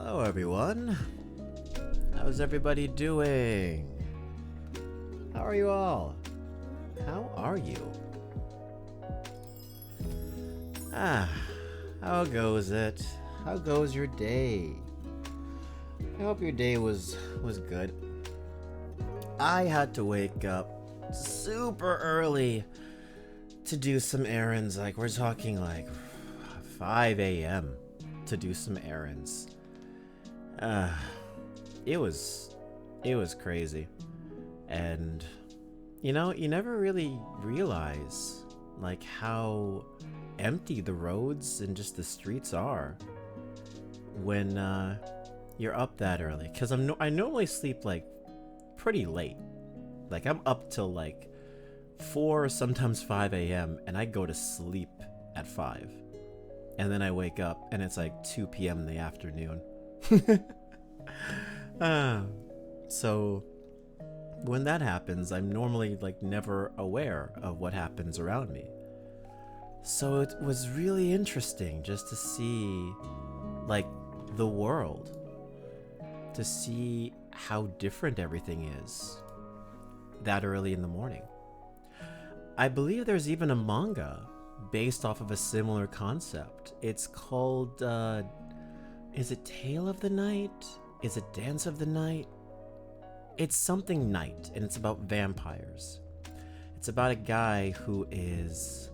Hello everyone. How's everybody doing? How are you all? How are you? How goes it? How goes your day? I hope your day was good. I had to wake up super early to do some errands. Like we're talking like 5 a.m. to do some errands. It was crazy. And you know, you never really realize like how empty the roads and just the streets are when you're up that early. Cause I normally sleep like pretty late. Like I'm up till like 4, sometimes 5 a.m. and I go to sleep at 5. And then I wake up and it's like 2 p.m. in the afternoon. So when that happens, I'm normally like never aware of what happens around me. So it was really interesting just to see like the world, to see how different everything is that early in the morning. I believe there's even a manga based off of a similar concept. It's called, is it Tale of the Night? Is it Dance of the Night? It's something night, and it's about vampires. It's about a guy who is,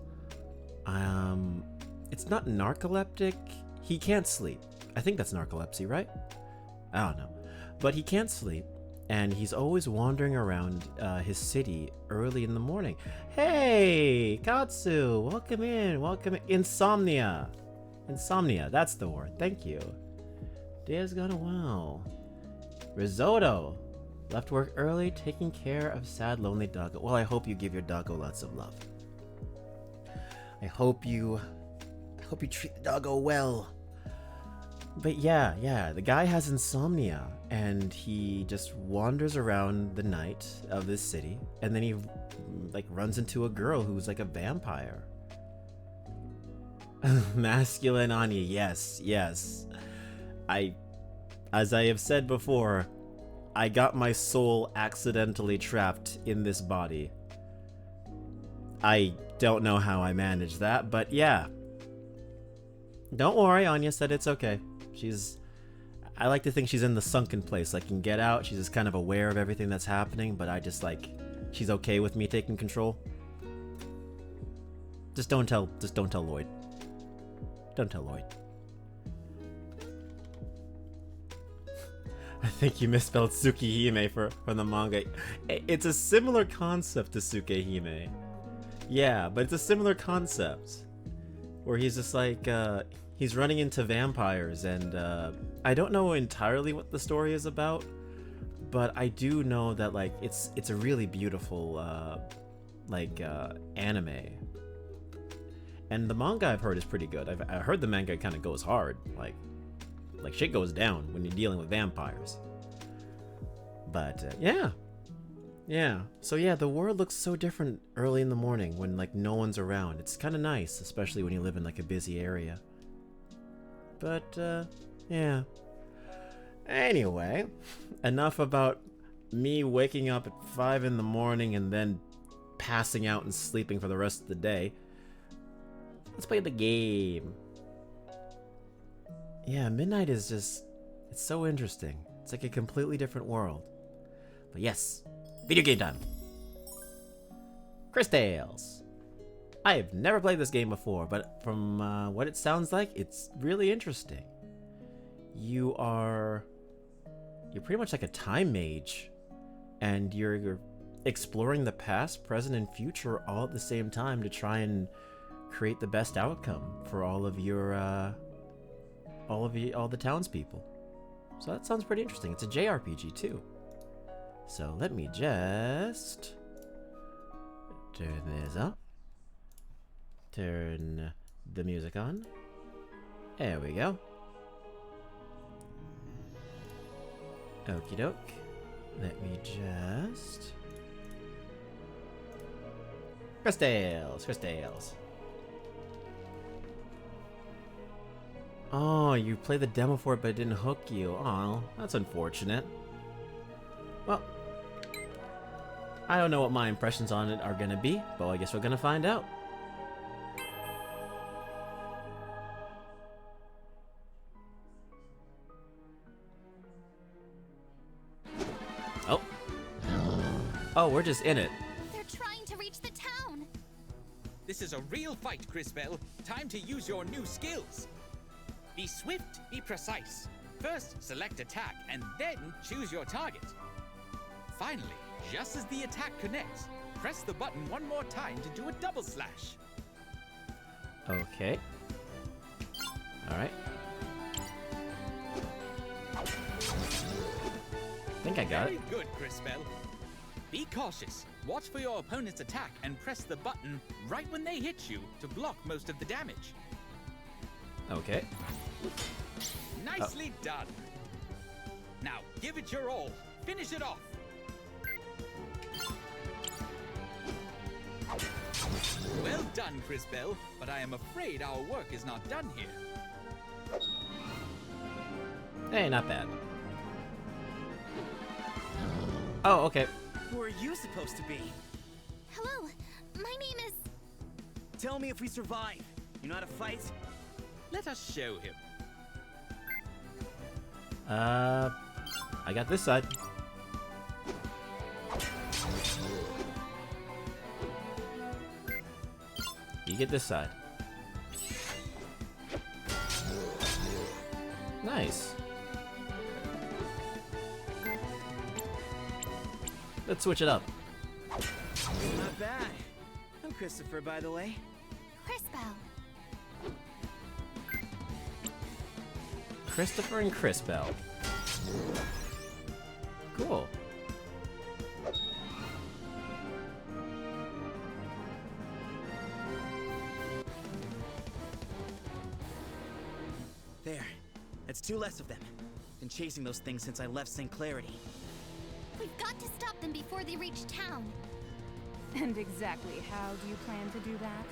it's not narcoleptic. He can't sleep. I think that's narcolepsy, right? I don't know. But he can't sleep, and he's always wandering around his city early in the morning. Hey, Katsu, welcome in, welcome in. Insomnia, that's the word, thank you. Day has gone well. Risotto, left work early, taking care of sad, lonely doggo. Well, I hope you give your doggo lots of love. I hope you treat the doggo well. But yeah, the guy has insomnia, and he just wanders around the night of this city, and then he like runs into a girl who's like a vampire. Masculine Anya, yes. As I have said before, I got my soul accidentally trapped in this body. I don't know how I managed that, but yeah. Don't worry, Anya said it's okay. I like to think she's in the sunken place, like can get out. She's just kind of aware of everything that's happening, but I just like, she's okay with me taking control. Just don't tell Lloyd. Don't tell Lloyd. I think you misspelled Tsukihime from the manga. It's a similar concept to Tsukihime. Yeah, but it's a similar concept. Where he's just like, he's running into vampires, and I don't know entirely what the story is about, but I do know that like it's a really beautiful anime. And the manga I've heard is pretty good. I heard the manga kind of goes hard, like shit goes down when you're dealing with vampires. But yeah. So yeah, the world looks so different early in the morning when like no one's around. It's kind of nice, especially when you live in like a busy area. But yeah. Anyway, enough about me waking up at 5 in the morning and then passing out and sleeping for the rest of the day. Let's play the game. Yeah, midnight is just, it's so interesting. It's like a completely different world. But yes, video game time. Cris Tales. I have never played this game before, but from what it sounds like, it's really interesting. You're pretty much like a time mage, and you're exploring the past, present, and future all at the same time to try and create the best outcome for all the townspeople. So that sounds pretty interesting. It's a JRPG too. So let me just turn this up. Turn the music on. There we go. Okie doke. Let me just... Cris Tales. Oh, you played the demo for it, but it didn't hook you. Oh, that's unfortunate. Well, I don't know what my impressions on it are gonna be, but I guess we're gonna find out. Oh. Oh, we're just in it. They're trying to reach the town. This is a real fight, Crisbell. Time to use your new skills. Be swift, be precise. First, select attack, and then choose your target. Finally, just as the attack connects, press the button one more time to do a double slash. Okay. Alright. I think I got it. Very good, Crisbell. Be cautious. Watch for your opponent's attack and press the button right when they hit you to block most of the damage. Okay. Nicely done. Now, give it your all. Finish it off. Well done, Crisbell, but I am afraid our work is not done here. Hey, not bad. Oh, okay. Who are you supposed to be? Hello, my name is... Tell me if we survive. You know how to fight? Let us show him. I got this side. You get this side. Nice. Let's switch it up. Not bad. I'm Christopher, by the way. Crisbell. Christopher and Crisbell. Cool. There. That's two less of them. Been chasing those things since I left St. Clarity. We've got to stop them before they reach town. And exactly how do you plan to do that?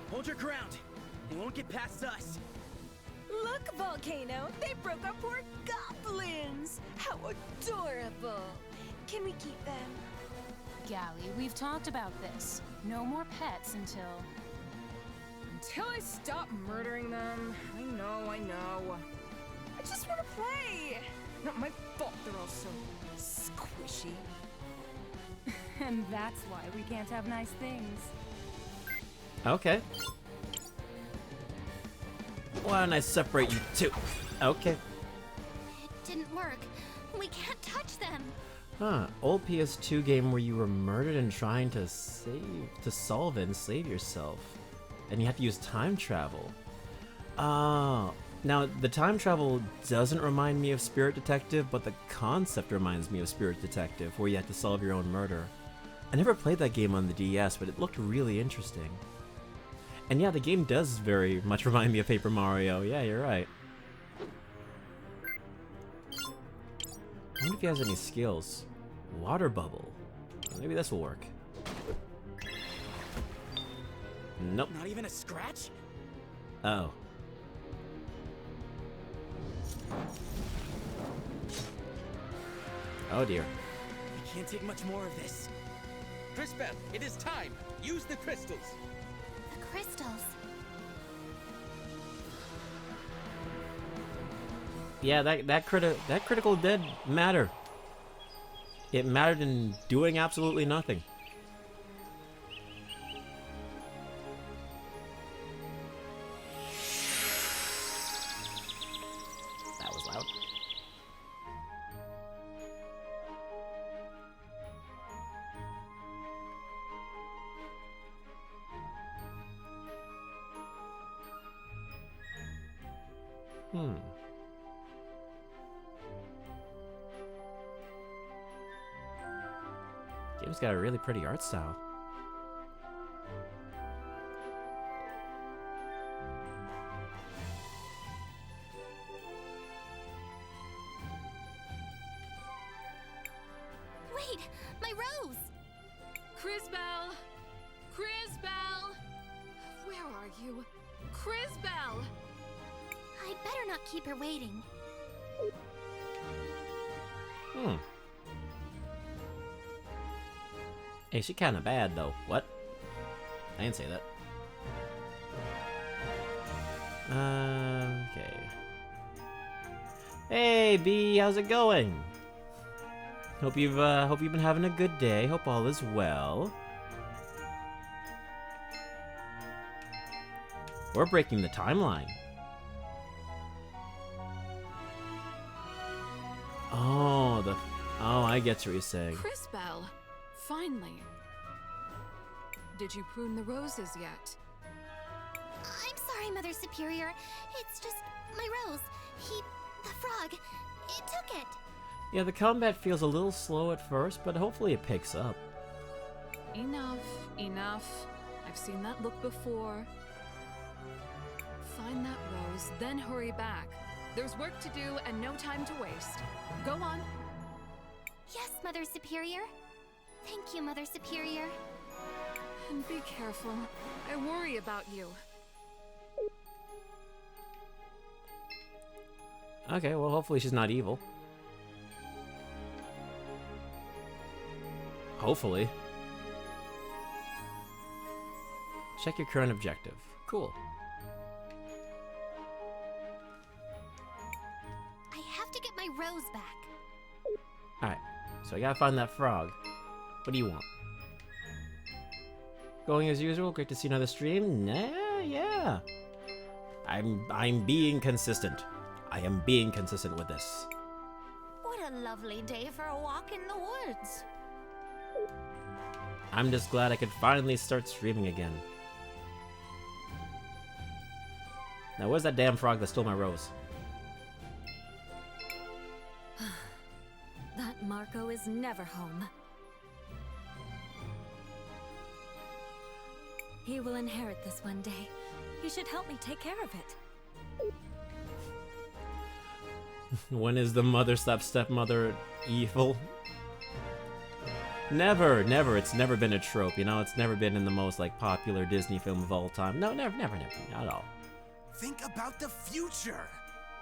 Hold your ground. They won't get past us. Look, Volcano! They broke our poor goblins! How adorable! Can we keep them? Gally, we've talked about this. No more pets until... Until I stop murdering them. I know. I just want to play! Not my fault they're all so squishy. And that's why we can't have nice things. Okay. Why don't I separate you two? Okay. It didn't work. We can't touch them. Huh. Old PS2 game where you were murdered and trying to solve it and save yourself. And you have to use time travel. Oh. Now, the time travel doesn't remind me of Spirit Detective, but the concept reminds me of Spirit Detective, where you have to solve your own murder. I never played that game on the DS, but it looked really interesting. And yeah, the game does very much remind me of Paper Mario. Yeah, you're right. I wonder if he has any skills. Water bubble. Maybe this will work. Nope. Not even a scratch? Oh. Oh dear. I can't take much more of this. Crisbell, it is time. Use the crystals. The crystals. Yeah, that critical did matter. It mattered in doing absolutely nothing. That was loud. Game's got a really pretty art style. Wait, my rose! Crisbell! Crisbell! Where are you? Crisbell! I'd better not keep her waiting. Hey, she kinda bad though. What? I didn't say that. Okay. Hey, B, how's it going? Hope you've been having a good day. Hope all is well. We're breaking the timeline. Oh, I get what you're saying. Crisbell, finally. Did you prune the roses yet? I'm sorry, Mother Superior. It's just my rose. The frog, it took it. Yeah, the combat feels a little slow at first, but hopefully it picks up. Enough. I've seen that look before. Find that rose, then hurry back. There's work to do and no time to waste. Go on. Yes, Mother Superior. Thank you, Mother Superior. And be careful. I worry about you. Okay, well, hopefully she's not evil. Hopefully. Check your current objective. Cool. I have to get my rose back. Alright, so I gotta find that frog. What do you want? Going as usual, great to see another stream. Nah, yeah. I'm being consistent. I am being consistent with this. What a lovely day for a walk in the woods. I'm just glad I could finally start streaming again. Now where's that damn frog that stole my rose? That Marco is never home. He will inherit this one day. He should help me take care of it. When is the mother slash stepmother evil? Never. It's never been a trope, you know? It's never been in the most, like, popular Disney film of all time. No, never, not at all. Think about the future!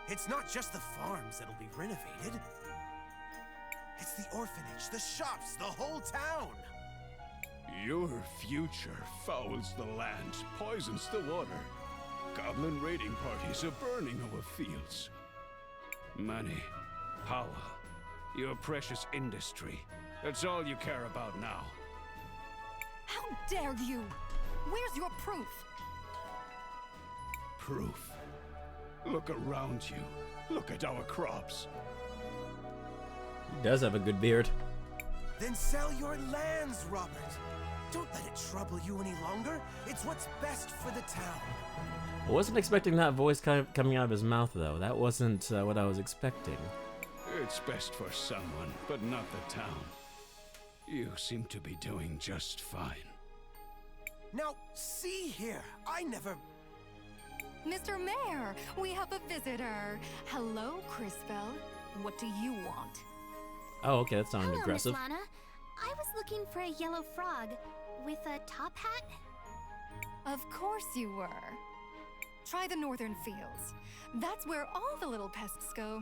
It's not just the farms that'll be renovated. It's the orphanage, the shops, the whole town! Your future fouls the land, poisons the water. Goblin raiding parties are burning our fields. Money, power, your precious industry. That's all you care about now. How dare you? Where's your proof? Proof. Look around you. Look at our crops. He does have a good beard. Then sell your lands, Robert! Don't let it trouble you any longer. It's what's best for the town. I wasn't expecting that voice coming out of his mouth, though. That wasn't what I was expecting. It's best for someone, but not the town. You seem to be doing just fine. Now, see here, I never... Mr. Mayor, we have a visitor. Hello, Crisbell. What do you want? Oh, okay, that sounded Hello, aggressive. Miss Lana. I was looking for a yellow frog with a top hat. Of course you were. Try the northern fields. That's where all the little pests go,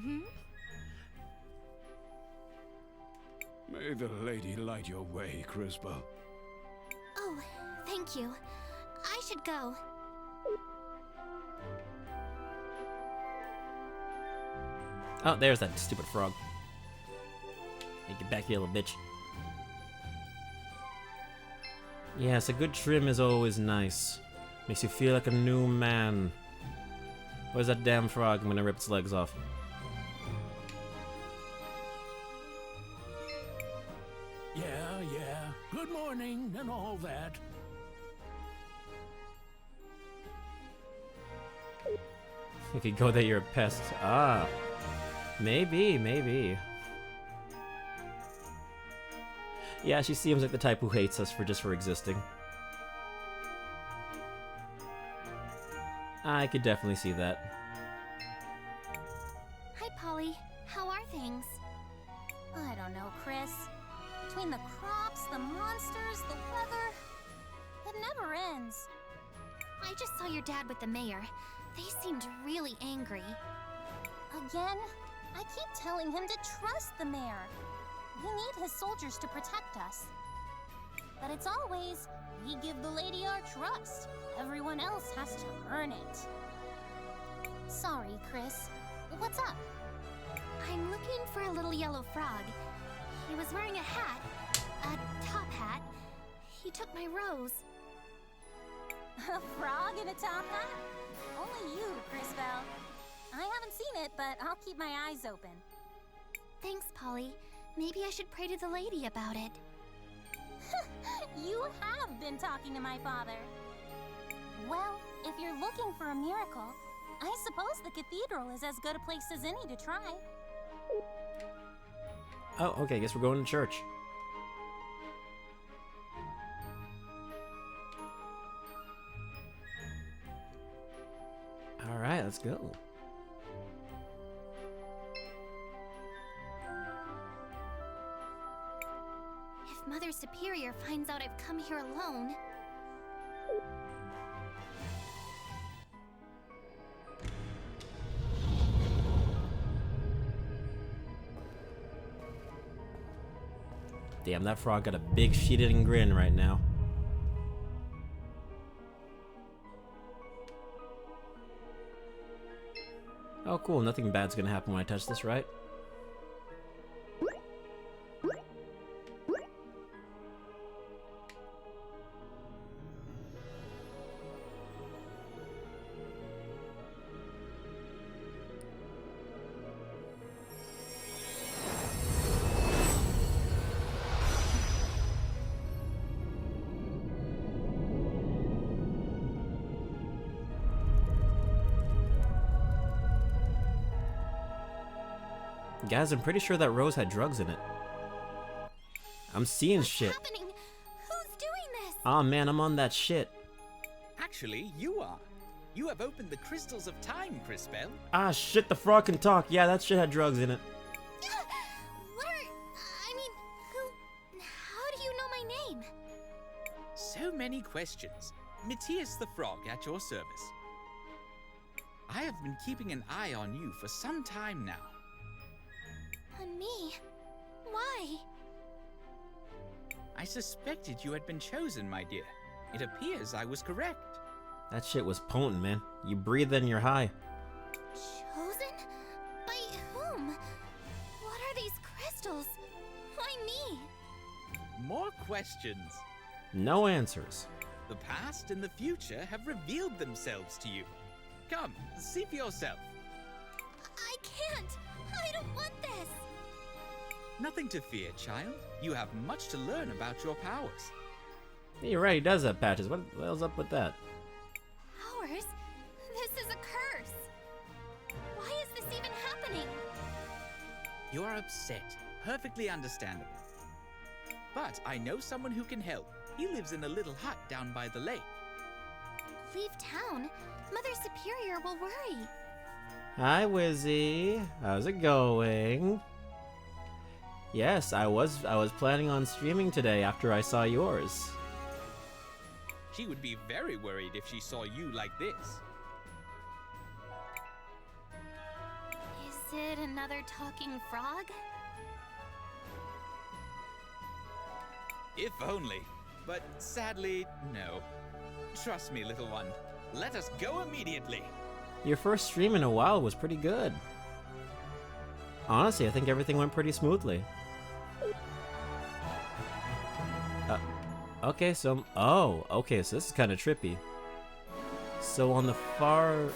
May the lady light your way, Crisbell. Oh, thank you. I should go. Oh, there's that stupid frog. Hey, get back here, little bitch. Yes, a good trim is always nice. Makes you feel like a new man. Where's that damn frog? I'm gonna rip its legs off. Yeah. Good morning and all that. If you go there, you're a pest. Ah. Maybe. Yeah, she seems like the type who hates us for existing. I could definitely see that. Hi, Polly. How are things? I don't know, Cris. Between the crops, the monsters, the weather, it never ends. I just saw your dad with the mayor. They seemed really angry. Again? I keep telling him to trust the mayor. We need his soldiers to protect us. But it's always, we give the lady our trust. Everyone else has to earn it. Sorry, Cris. What's up? I'm looking for a little yellow frog. He was wearing a hat, a top hat. He took my rose. A frog in a top hat? Only you, Crisbel. I haven't seen it, but I'll keep my eyes open. Thanks, Polly. Maybe I should pray to the lady about it. You have been talking to my father. Well, if you're looking for a miracle, I suppose the cathedral is as good a place as any to try. Oh, okay, guess we're going to church. Alright, let's go. If Mother Superior finds out I've come here alone... Damn, that frog got a big shit-eating grin right now. Oh, cool. Nothing bad's gonna happen when I touch this, right? Guys, I'm pretty sure that rose had drugs in it. I'm seeing shit. What's happening? Who's doing this? Aw, man, I'm on that shit. Actually, you are. You have opened the crystals of time, Crisbel. Ah, shit, the frog can talk. Yeah, that shit had drugs in it. How do you know my name? So many questions. Matthias the Frog at your service. I have been keeping an eye on you for some time now. On me? Why? I suspected you had been chosen, my dear. It appears I was correct. That shit was potent, man. You breathe and you're high. Chosen? By whom? What are these crystals? Why me? More questions. No answers. The past and the future have revealed themselves to you. Come, see for yourself. I can't! I don't want this! Nothing to fear, child. You have much to learn about your powers. You're right, he does have patches. What the hell's up with that? Powers? This is a curse! Why is this even happening? You are upset. Perfectly understandable. But I know someone who can help. He lives in a little hut down by the lake. Leave town? Mother Superior will worry. Hi, Wizzy. How's it going? Yes, I was planning on streaming today after I saw yours. She would be very worried if she saw you like this. Is it another talking frog? If only. But sadly, no. Trust me, little one. Let us go immediately. Your first stream in a while was pretty good. Honestly, I think everything went pretty smoothly. Okay, so... Oh, okay, so this is kind of trippy. So on the far... Okay,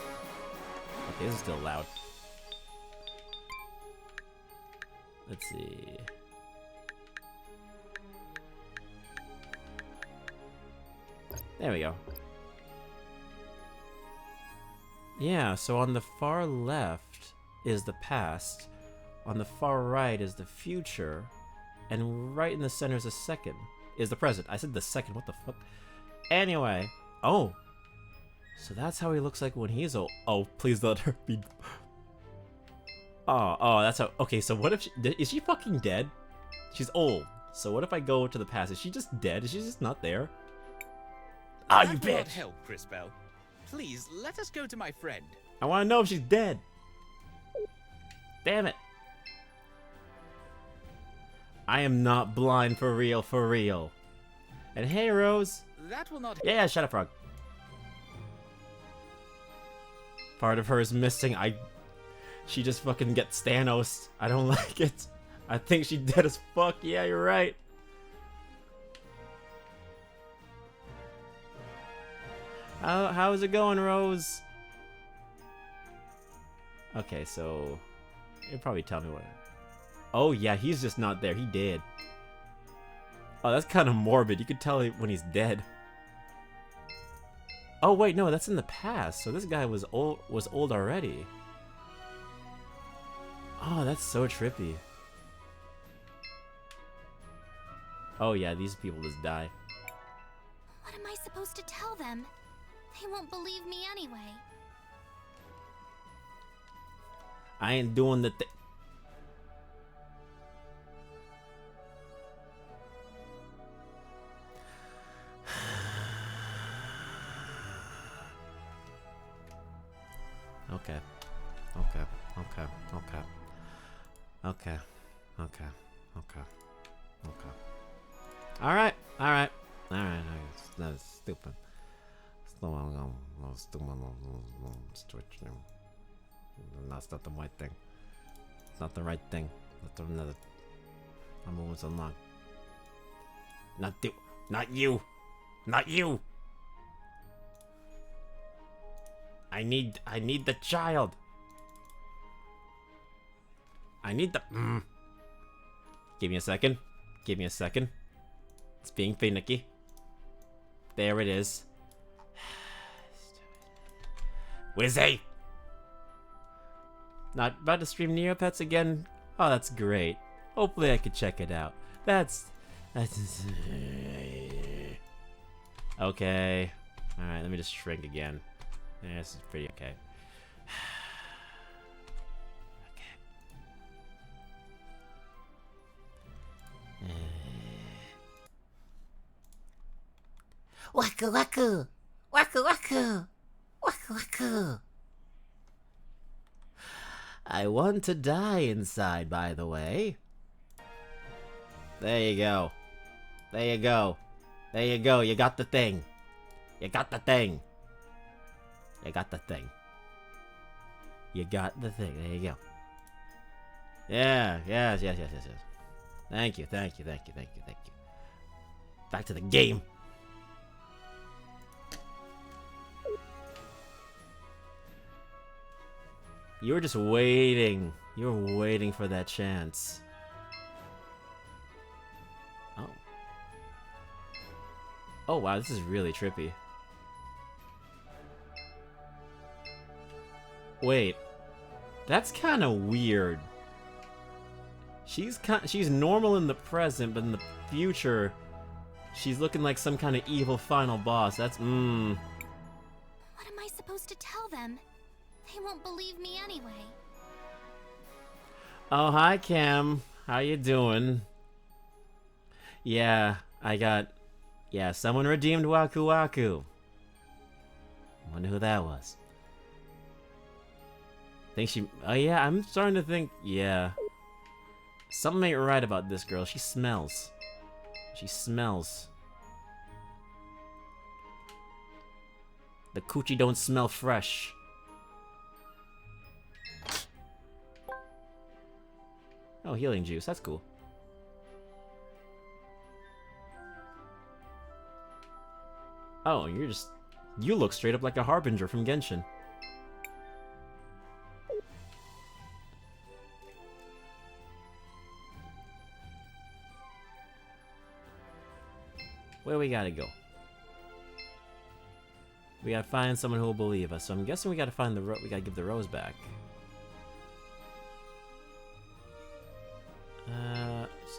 this is still loud. Let's see... There we go. Yeah, so on the far left is the past, on the far right is the future, and right in the center is the second. Is the present. I said the second, what the fuck? Anyway. Oh. So that's how he looks like when he's old. Oh, please let her be... Oh, that's how... Okay, so what if she... Is she fucking dead? She's old. So what if I go to the past? Is she just dead? Is she just not there? Ah, you That will not bitch! help, Crisbel. Please, let us go to my friend. I want to know if she's dead. Damn it. I am not blind for real, for real. And hey, Rose. That will not... Yeah, shut up, Frog. Part of her is missing. She just fucking gets Thanos. I don't like it. I think she's dead as fuck. Yeah, you're right. How's it going, Rose? Okay, so you'll probably tell me what. Oh yeah, he's just not there. He did. Oh, that's kind of morbid. You could tell when he's dead. Oh wait, no, that's in the past. So this guy was old already. Oh, that's so trippy. Oh yeah, these people just die. What am I supposed to tell them? They won't believe me anyway. I ain't doing the thing. Okay. Okay. Okay. Okay. Okay. Okay. Okay. Okay. Alright. Alright. Alright. That's stupid. That's not the right thing. It's not the right thing. That's another. I'm moving so long. Not you. Not you. Not you. I need the child. I need the. Give me a second. Give me a second. It's being finicky. There it is. Wizzy! Not about to stream Neopets again? Oh, that's great. Hopefully I could check it out. That's... Okay. Alright, let me just shrink again. Yeah, this is pretty okay. Okay. Waku waku! Waku waku! Waku waku! I want to die inside, by the way. There you go. There you go. There you go. You got the thing. You got the thing. You got the thing. You got the thing. There you go. Yeah. Yes. Thank you. Thank you. Back to the game. You were just waiting. You were waiting for that chance. Oh. Oh wow, this is really trippy. Wait. That's kind of weird. She's normal in the present, but in the future, she's looking like some kind of evil final boss. That's What am I supposed to tell them? They won't believe me anyway. Oh, hi Cam. How you doing? Yeah, someone redeemed Waku Waku. Wonder who that was. Oh yeah, I'm starting to think, yeah. Something ain't right about this girl. She smells. She smells. The coochie don't smell fresh. Oh, healing juice. That's cool. Oh, you look straight up like a harbinger from Genshin. Where we gotta go? We gotta find someone who will believe us. So I'm guessing we gotta find we gotta give the rose back.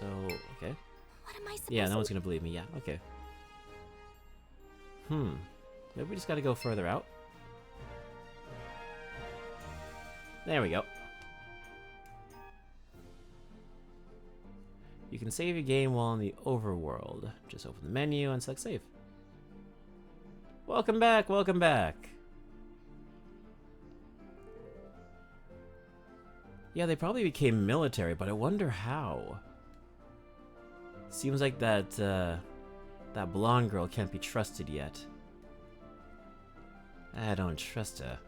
So, okay. What am I supposed Yeah, no one's gonna believe me. Yeah, okay. Maybe we just gotta go further out. There we go. You can save your game while in the overworld. Just open the menu and select save. Welcome back, welcome back. Yeah, they probably became military, but I wonder how. Seems like that blonde girl can't be trusted yet. I don't trust her.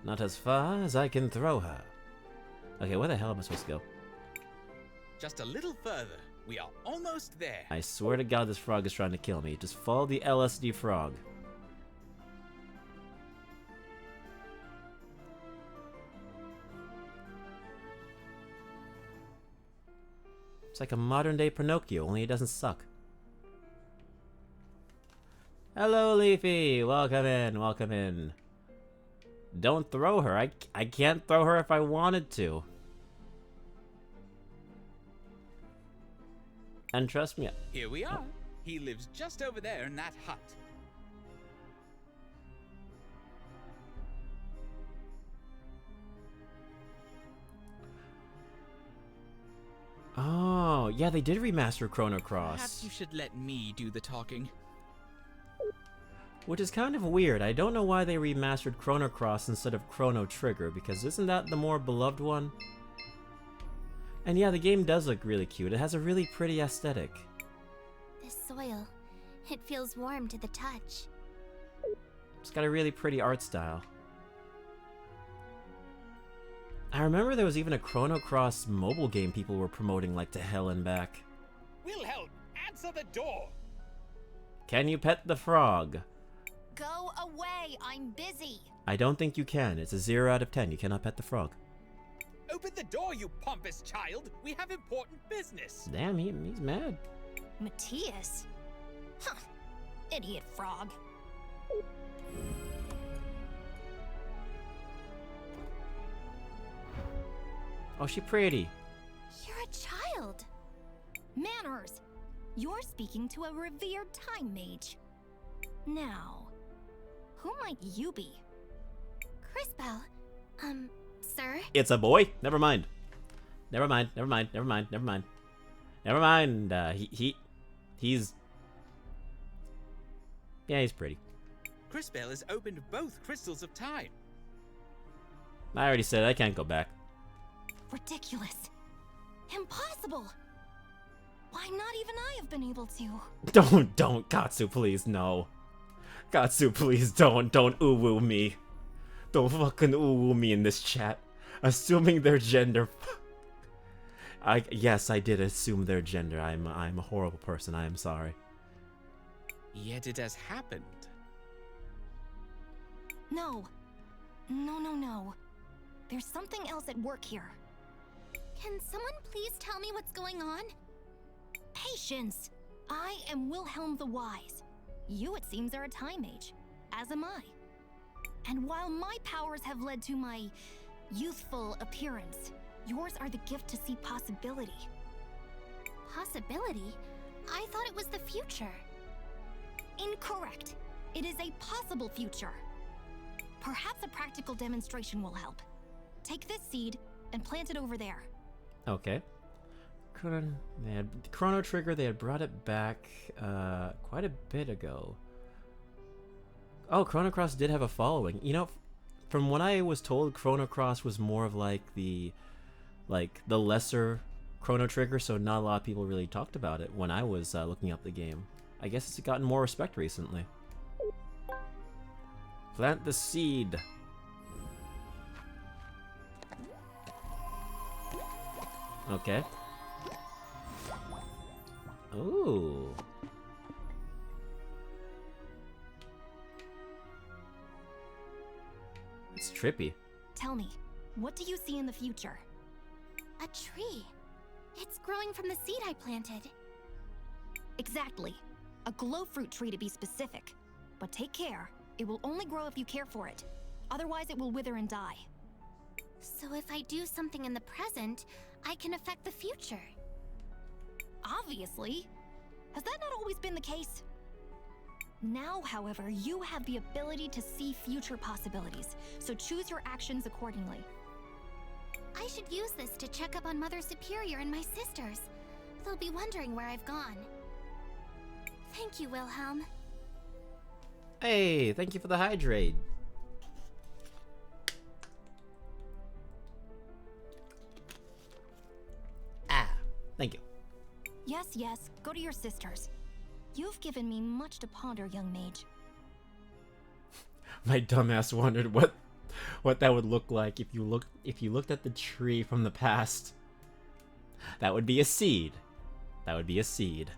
Not as far as I can throw her. Okay, where the hell am I supposed to go? Just a little further. We are almost there. I swear to God this frog is trying to kill me. Just follow the LSD frog. It's like a modern day Pinocchio, only it doesn't suck. Hello, Leafy! Welcome in, welcome in. Don't throw her. I can't throw her if I wanted to. And trust me... Here we are. He lives just over there in that hut. Oh, yeah, they did remaster Chrono Perhaps Cross. you should let me do the talking. Which is kind of weird. I don't know why they remastered Chrono Cross instead of Chrono Trigger, because isn't that the more beloved one? And yeah, the game does look really cute. It has a really pretty aesthetic. This soil, it feels warm to the touch. It's got a really pretty art style. I remember there was even a Chrono Cross mobile game people were promoting like to hell and back. Wilhelm, answer the door! Can you pet the frog? Go away, I'm busy. I don't think you can. It's a 0 out of 10. You cannot pet the frog. Open the door, you pompous child! We have important business! Damn, he's mad. Matthias? Huh. Idiot frog. Oh, she pretty. You're a child. Manners! You're speaking to a revered time mage. Now, who might you be? Crisbell. Sir? It's a boy? Never mind. Never mind, never mind, never mind, never mind. Never mind, he's... Yeah, he's pretty. Crisbell has opened both crystals of time. I already said I can't go back. Ridiculous. Impossible. Why not even I have been able to? Don't, Katsu, please, no. Katsu, please, don't ooh-woo me. Don't fucking ooh-woo me in this chat. Assuming their gender... Yes, I did assume their gender. I'm a horrible person, I am sorry. Yet it has happened. No. No. There's something else at work here. Can someone please tell me what's going on? Patience! I am Wilhelm the Wise. You, it seems, are a time mage, as am I. And while my powers have led to my youthful appearance, yours are the gift to see possibility. Possibility? I thought it was the future. Incorrect. It is a possible future. Perhaps a practical demonstration will help. Take this seed and plant it over there. Okay. Chrono Trigger, they had brought it back quite a bit ago. Oh, Chrono Cross did have a following. You know, from what I was told, Chrono Cross was more of like the lesser Chrono Trigger, so not a lot of people really talked about it when I was looking up the game. I guess it's gotten more respect recently. Plant the seed. Okay. Ooh. It's trippy. Tell me, what do you see in the future? A tree. It's growing from the seed I planted. Exactly. A glow fruit tree to be specific. But take care. It will only grow if you care for it. Otherwise it will wither and die. So if I do something in the present, I can affect the future. Obviously. Has that not always been the case? Now, however, you have the ability to see future possibilities, so choose your actions accordingly. I should use this to check up on Mother Superior and my sisters. They'll be wondering where I've gone. Thank you, Wilhelm. Hey, thank you for the hydrate. yes. Go to your sisters. You've given me much to ponder, young mage. My dumbass wondered what that would look like if you looked at the tree from the past. That would be a seed. That would be a seed.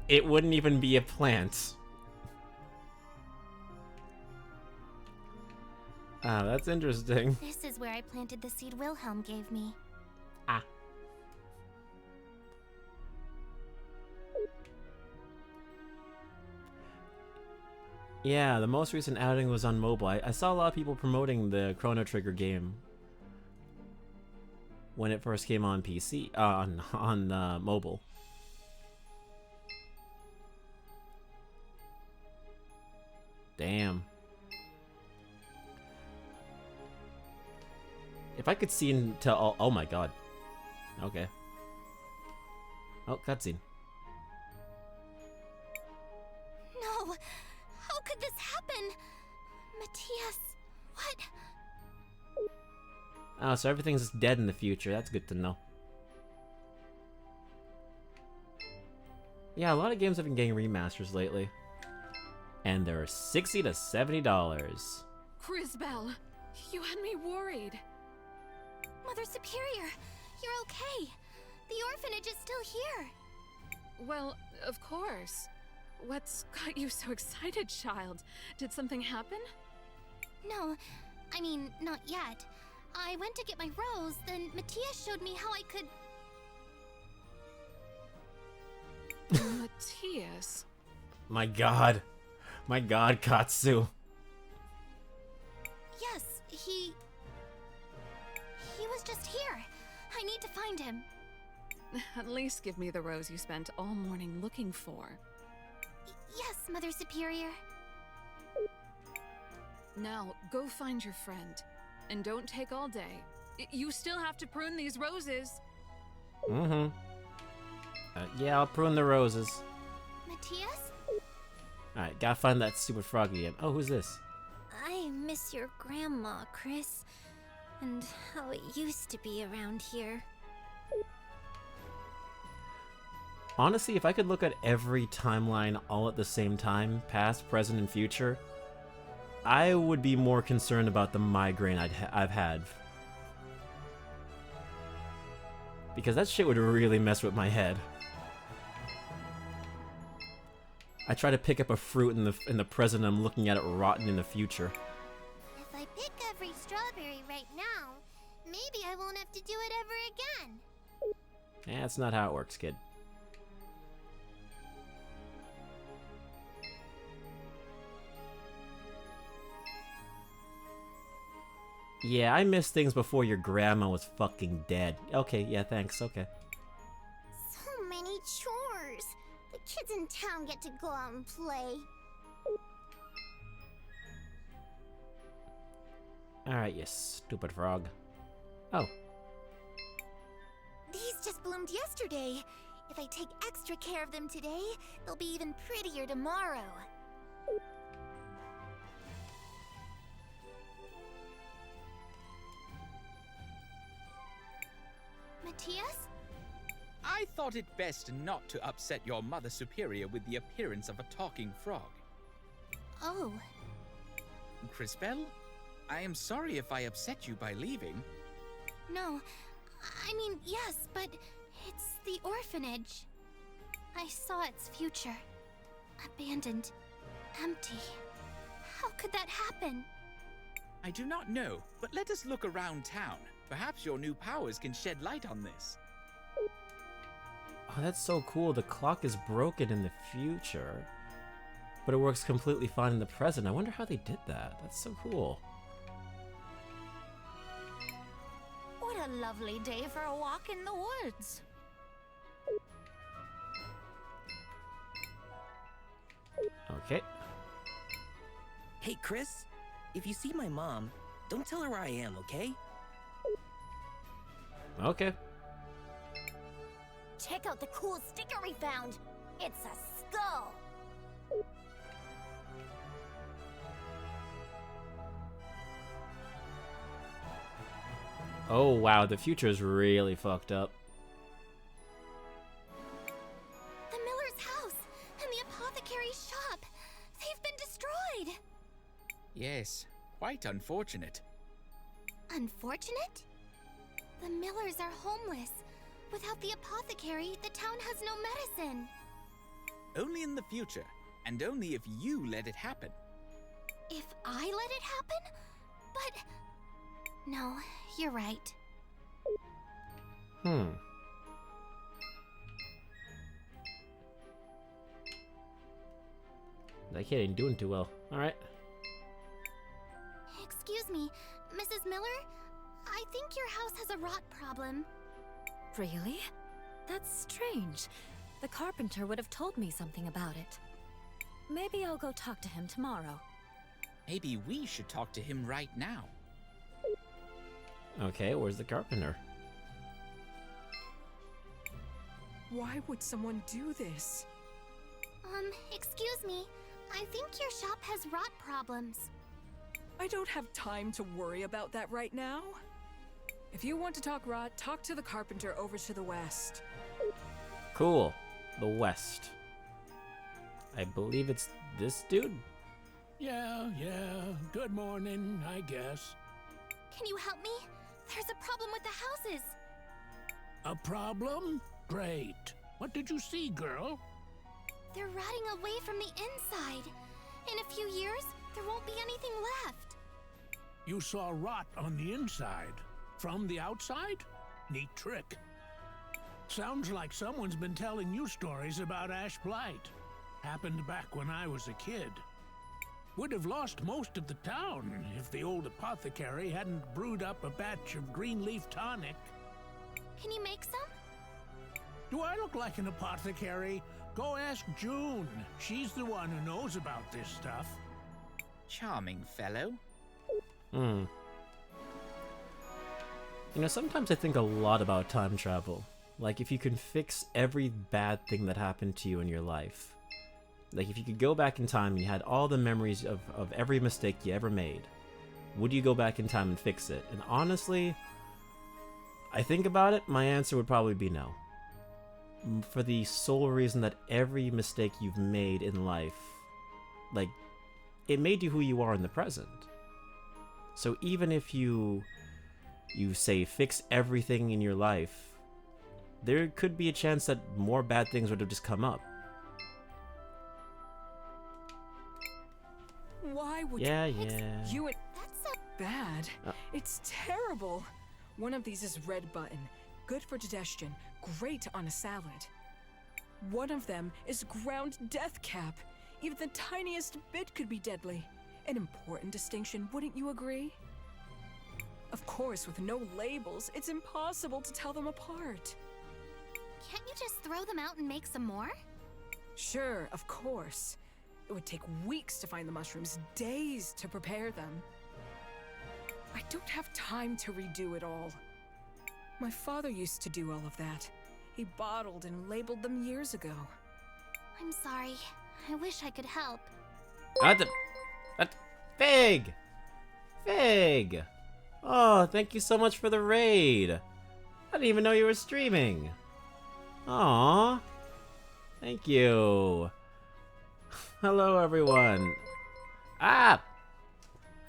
It wouldn't even be a plant. Ah, that's interesting. This is where I planted the seed Wilhelm gave me. Ah. Yeah, the most recent outing was on mobile. I saw a lot of people promoting the Chrono Trigger game when it first came on PC, on mobile. Damn. If I could see into all... Oh my god. Okay. Oh, cutscene. No! How could this happen? Matthias, what? Oh, so everything's dead in the future. That's good to know. Yeah, a lot of games have been getting remasters lately. And they're $60 to $70. Crisbell, you had me worried. Mother Superior, you're okay. The orphanage is still here. Well, of course. What's got you so excited, child? Did something happen? No, I mean, not yet. I went to get my rose, then Matthias showed me how I could... Matthias? My god. My god, Katsu. Yes, he was just here. I need to find him. At least give me the rose you spent all morning looking for. Yes, Mother Superior. Now, go find your friend. And don't take all day. You still have to prune these roses. Mm-hmm. Yeah, I'll prune the roses. Matthias? Alright, gotta find that stupid frog again. Oh, who's this? I miss your grandma, Cris. And how it used to be around here. Honestly, if I could look at every timeline all at the same time, past, present, and future, I would be more concerned about the migraine I've had. Because that shit would really mess with my head. I try to pick up a fruit in the present, I'm looking at it rotten in the future. If I pick every strawberry right now, maybe I won't have to do it ever again. That's not how it works, kid. Yeah, I missed things before your grandma was fucking dead. Okay, yeah, thanks, okay. So many chores. The kids in town get to go out and play. Alright, you stupid frog. Oh. These just bloomed yesterday. If I take extra care of them today, they'll be even prettier tomorrow. Matthias? I thought it best not to upset your Mother Superior with the appearance of a talking frog. Oh. Crisbell, I am sorry if I upset you by leaving. No, I mean, yes, but it's the orphanage. I saw its future. Abandoned. Empty. How could that happen? I do not know, but let us look around town. Perhaps your new powers can shed light on this. Oh, that's so cool. The clock is broken in the future, but it works completely fine in the present. I wonder how they did that. That's so cool. What a lovely day for a walk in the woods. Okay. Hey, Cris, if you see my mom, don't tell her where I am, okay? Okay. Check out the cool sticker we found. It's a skull. Oh wow, the future is really fucked up. The miller's house and the apothecary's shop. They've been destroyed. Yes, quite unfortunate. Unfortunate? The millers are homeless. Without the apothecary, the town has no medicine. Only in the future, and only if you let it happen. If I let it happen? But... No, you're right. That kid ain't doing too well. Alright. Excuse me, Mrs. Miller? I think your house has a rot problem. Really? That's strange. The carpenter would have told me something about it. Maybe I'll go talk to him tomorrow. Maybe we should talk to him right now. Okay, where's the carpenter? Why would someone do this? Excuse me. I think your shop has rot problems. I don't have time to worry about that right now. If you want to talk rot, talk to the carpenter over to the west. Cool. The west. I believe it's this dude? Yeah. Good morning, I guess. Can you help me? There's a problem with the houses. A problem? Great. What did you see, girl? They're rotting away from the inside. In a few years, there won't be anything left. You saw rot on the inside. From the outside? Neat trick. Sounds like someone's been telling you stories about Ash Blight. Happened back when I was a kid. Would have lost most of the town if the old apothecary hadn't brewed up a batch of green leaf tonic. Can you make some? Do I look like an apothecary? Go ask June. She's the one who knows about this stuff. Charming fellow. You know, sometimes I think a lot about time travel. Like, if you can fix every bad thing that happened to you in your life. Like, if you could go back in time and you had all the memories of every mistake you ever made, would you go back in time and fix it? And honestly, I think about it, my answer would probably be no. For the sole reason that every mistake you've made in life, like, it made you who you are in the present. So even if you say fix everything in your life, there could be a chance that more bad things would have just come up. Why would you... That's so bad. It's terrible. One of these is red button. Good for digestion. Great on a salad. One of them is ground death cap. Even the tiniest bit could be deadly. An important distinction, wouldn't you agree? Of course, with no labels, it's impossible to tell them apart. Can't you just throw them out and make some more? Sure, of course. It would take weeks to find the mushrooms, days to prepare them. I don't have time to redo it all. My father used to do all of that. He bottled and labeled them years ago. I'm sorry. I wish I could help. Fig! Fig! Oh, thank you so much for the raid. I didn't even know you were streaming. Aww. Thank you. Hello, everyone.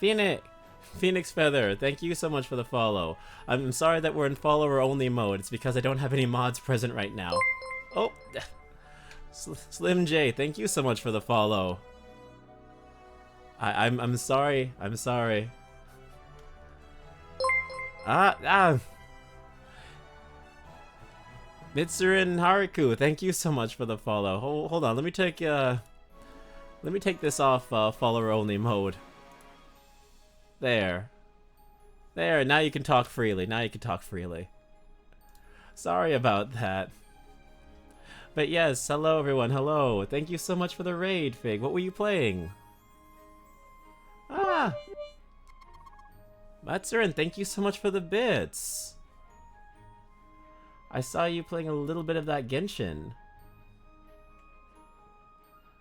Phoenix Feather, thank you so much for the follow. I'm sorry that we're in follower-only mode. It's because I don't have any mods present right now. Oh, Slim J, thank you so much for the follow. I'm sorry. I'm sorry. Mitsurin Haruku, thank you so much for the follow. Hold on, let me take this off follower-only mode. There, now you can talk freely. Sorry about that. But yes, hello everyone, hello. Thank you so much for the raid, Fig. What were you playing? Matsurin, thank you so much for the bits. I saw you playing a little bit of that Genshin.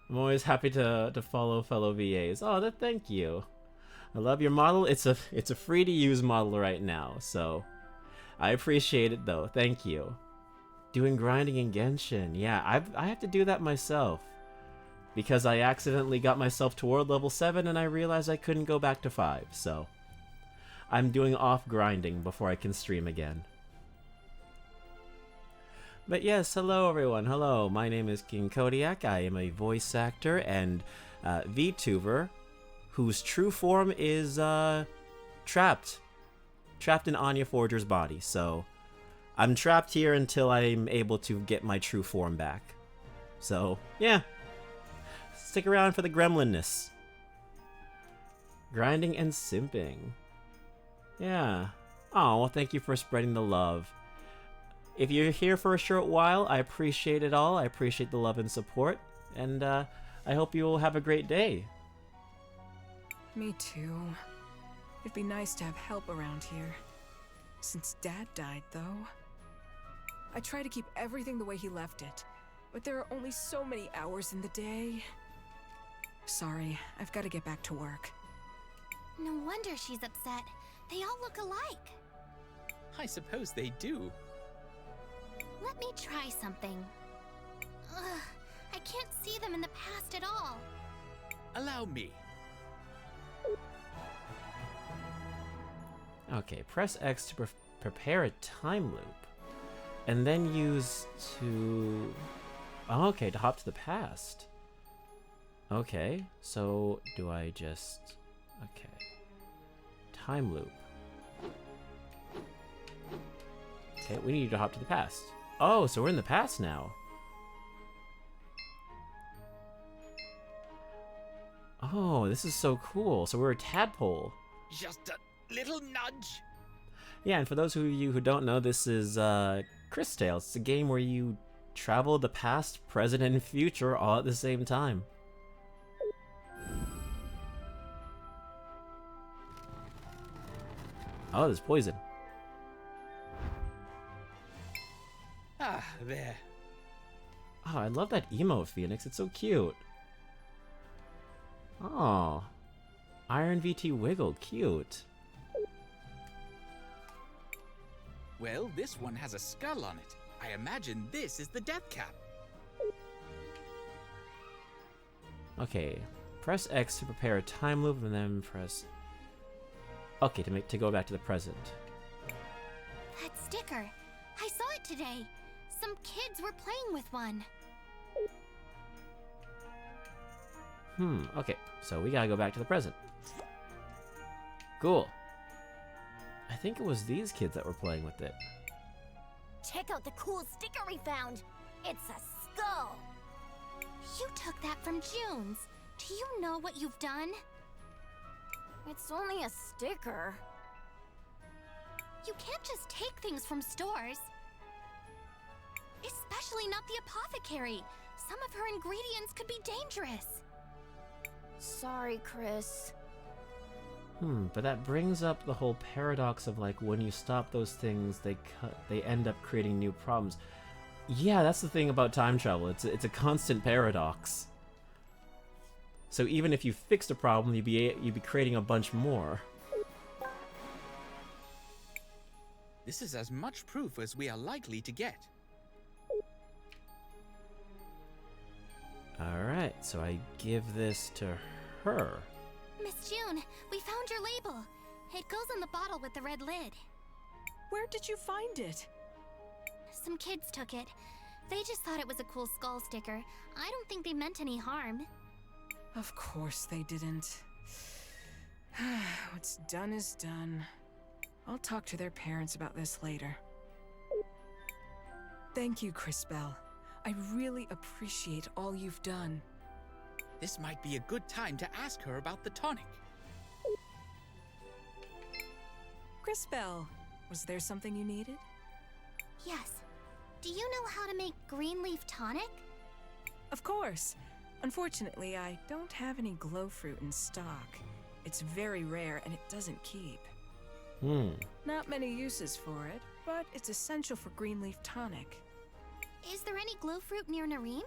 I'm always happy to follow fellow VAs. Oh, thank you. I love your model. It's a free to use model right now, so I appreciate it though. Thank you. Doing grinding in Genshin. Yeah, I have to do that myself. Because I accidentally got myself to world level 7 and I realized I couldn't go back to 5, so I'm doing off grinding before I can stream again. But yes, hello everyone. Hello, my name is King Kodiak. I am a voice actor and VTuber whose true form is trapped in Anya Forger's body. So I'm trapped here until I'm able to get my true form back. So yeah, stick around for the gremlinness. Grinding and simping. Yeah. Oh, well, thank you for spreading the love. If you're here for a short while, I appreciate it all. I appreciate the love and support. And I hope you will have a great day. Me too. It'd be nice to have help around here. Since Dad died, though. I try to keep everything the way he left it, but there are only so many hours in the day. Sorry, I've got to get back to work. No wonder she's upset. They all look alike. I suppose they do. Let me try something. Ugh, I can't see them in the past at all. Allow me. Okay, press X to prepare a time loop. And then use to... Oh, okay, to hop to the past. Okay, so do I just... Okay. Time loop. Okay, we need to hop to the past. Oh, so we're in the past now. Oh, this is so cool. So we're a tadpole. Just a little nudge. Yeah, and for those of you who don't know, this is Cris Tales. It's a game where you travel the past, present, and future all at the same time. Oh, there's poison. Ah, there. Oh, I love that emote, Phoenix. It's so cute. Oh. Iron VT Wiggle. Cute. Well, this one has a skull on it. I imagine this is the death cap. Okay. Press X to prepare a time loop, and then press... Okay, to go back to the present. That sticker. I saw it today. Some kids were playing with one. Okay. So we gotta go back to the present. Cool. I think it was these kids that were playing with it. Check out the cool sticker we found. It's a skull. You took that from June's. Do you know what you've done? It's only a sticker. You can't just take things from stores. Especially not the apothecary. Some of her ingredients could be dangerous. Sorry, Cris. But that brings up the whole paradox of, like, when you stop those things, they end up creating new problems. Yeah, that's the thing about time travel. It's a constant paradox. So even if you fixed a problem, you'd be creating a bunch more. This is as much proof as we are likely to get. Alright, so I give this to her. Miss June, we found your label. It goes on the bottle with the red lid. Where did you find it? Some kids took it. They just thought it was a cool skull sticker. I don't think they meant any harm. Of course they didn't. What's done is done. I'll talk to their parents about this later. Thank you, Crisbell. I really appreciate all you've done. This might be a good time to ask her about the tonic. Crisbell, was there something you needed? Yes. Do you know how to make green leaf tonic? Of course. Unfortunately, I don't have any glow fruit in stock. It's very rare and it doesn't keep. Not many uses for it, but it's essential for green leaf tonic. Is there any glow fruit near Nareem?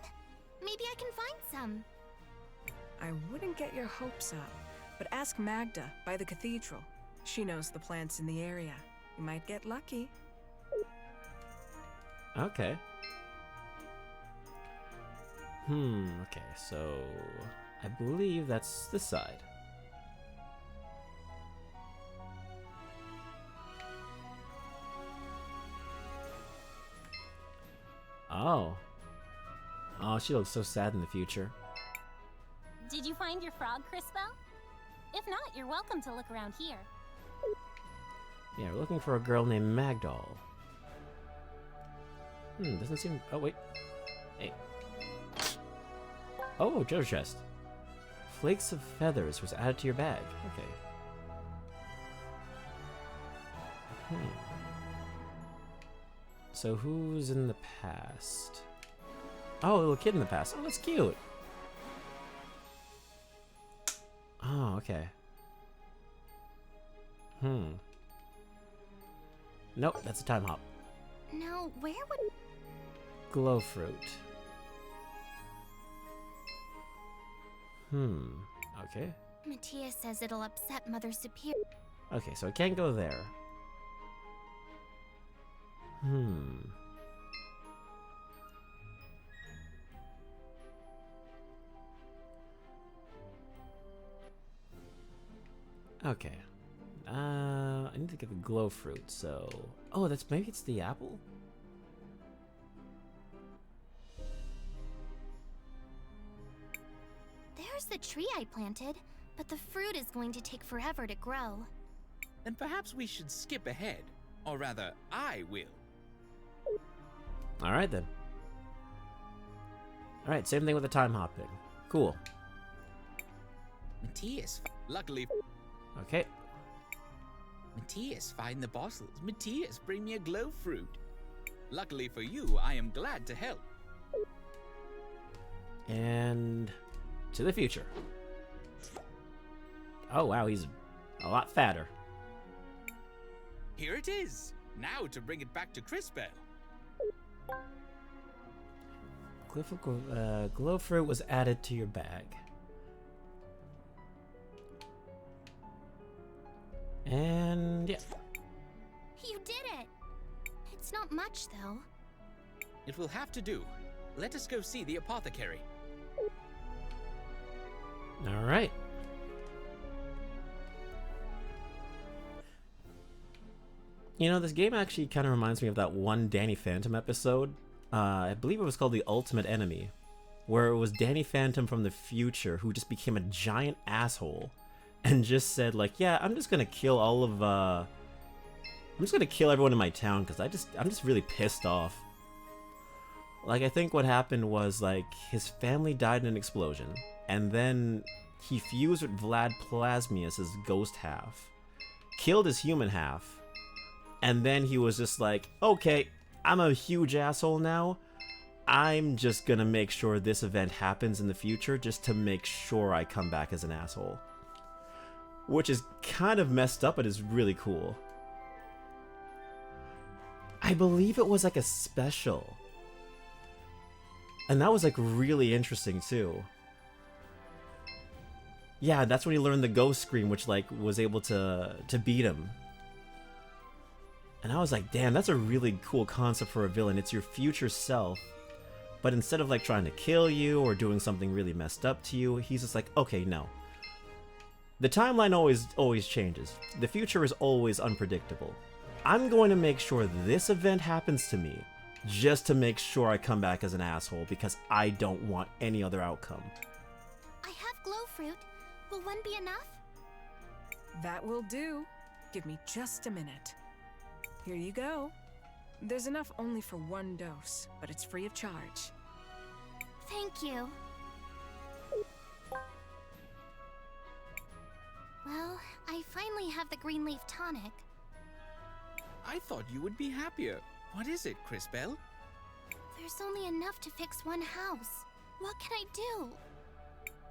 Maybe I can find some. I wouldn't get your hopes up, but ask Magda by the cathedral. She knows the plants in the area. You might get lucky. Okay. Okay, so I believe that's this side. Oh. Oh, she looks so sad in the future. Did you find your frog, Crisbell? If not, you're welcome to look around here. Yeah, we're looking for a girl named Magdoll. Doesn't seem... Oh, wait. Hey. Oh, treasure chest. Flakes of feathers was added to your bag. Okay. So who's in the past? Oh, a little kid in the past. Oh, that's cute. Oh, okay. Nope, that's a time hop. Now, where would... Glow fruit. Okay. Matthias says it'll upset Mother Superior. Okay, so I can't go there. Okay. I need to get the glow fruit, so... Oh, that's... maybe it's the apple? There's the tree I planted, but the fruit is going to take forever to grow. Then perhaps we should skip ahead. Or rather, I will. Alright then. Alright, same thing with the time hopping. Cool. Matthias, luckily... Okay. Matthias, find the bottles. Matthias, bring me a glow fruit. Luckily for you, I am glad to help. And... to the future. Oh wow, he's a lot fatter. Here it is. Now to bring it back to Crisbell. Glow fruit was added to your bag. And yeah. You did it! It's not much, though. It will have to do. Let us go see the apothecary. Alright. You know, this game actually kind of reminds me of that one Danny Phantom episode. I believe it was called The Ultimate Enemy, where it was Danny Phantom from the future who just became a giant asshole and just said, like, yeah, I'm just gonna kill all of, I'm just gonna kill everyone in my town because I'm just really pissed off. Like, I think what happened was, like, his family died in an explosion, and then he fused with Vlad Plasmius' ghost half, killed his human half, and then he was just like, okay, I'm a huge asshole now. I'm just gonna make sure this event happens in the future just to make sure I come back as an asshole. Which is kind of messed up, but is really cool. I believe it was like a special. And that was like really interesting too. Yeah, that's when he learned the ghost scream, which like was able to beat him. And I was like, damn, that's a really cool concept for a villain. It's your future self, but instead of like trying to kill you or doing something really messed up to you, he's just like, okay, no. The timeline always changes. The future is always unpredictable. I'm going to make sure this event happens to me just to make sure I come back as an asshole because I don't want any other outcome. I have glow fruit. Will one be enough? That will do. Give me just a minute. Here you go. There's enough only for one dose, but it's free of charge. Thank you. Well, I finally have the green leaf tonic. I thought you would be happier. What is it, Crisbell? There's only enough to fix one house. What can I do?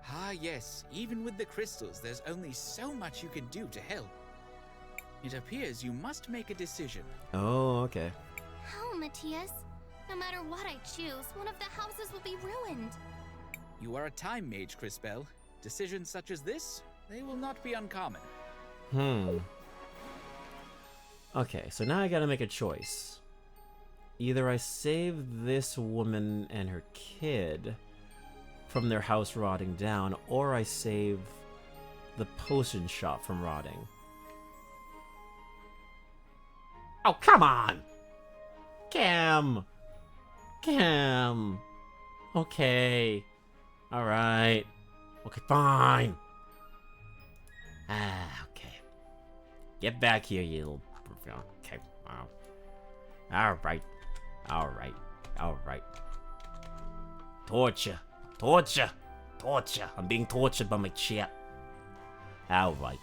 Ah, yes. Even with the crystals, there's only so much you can do to help. It appears you must make a decision. Oh, okay. How, Matthias? No matter what I choose, one of the houses will be ruined. You are a time mage, Crisbell. Decisions such as this, they will not be uncommon. Okay, so now I gotta make a choice. either I save this woman and her kid from their house rotting down, or I save the potion shop from rotting. Oh, come on! Cam! Cam! Okay. Alright. Okay, fine. Okay. Get back here, you little... Okay. Alright. Alright. Alright. Torture. Torture. Torture. I'm being tortured by my chat. Alright.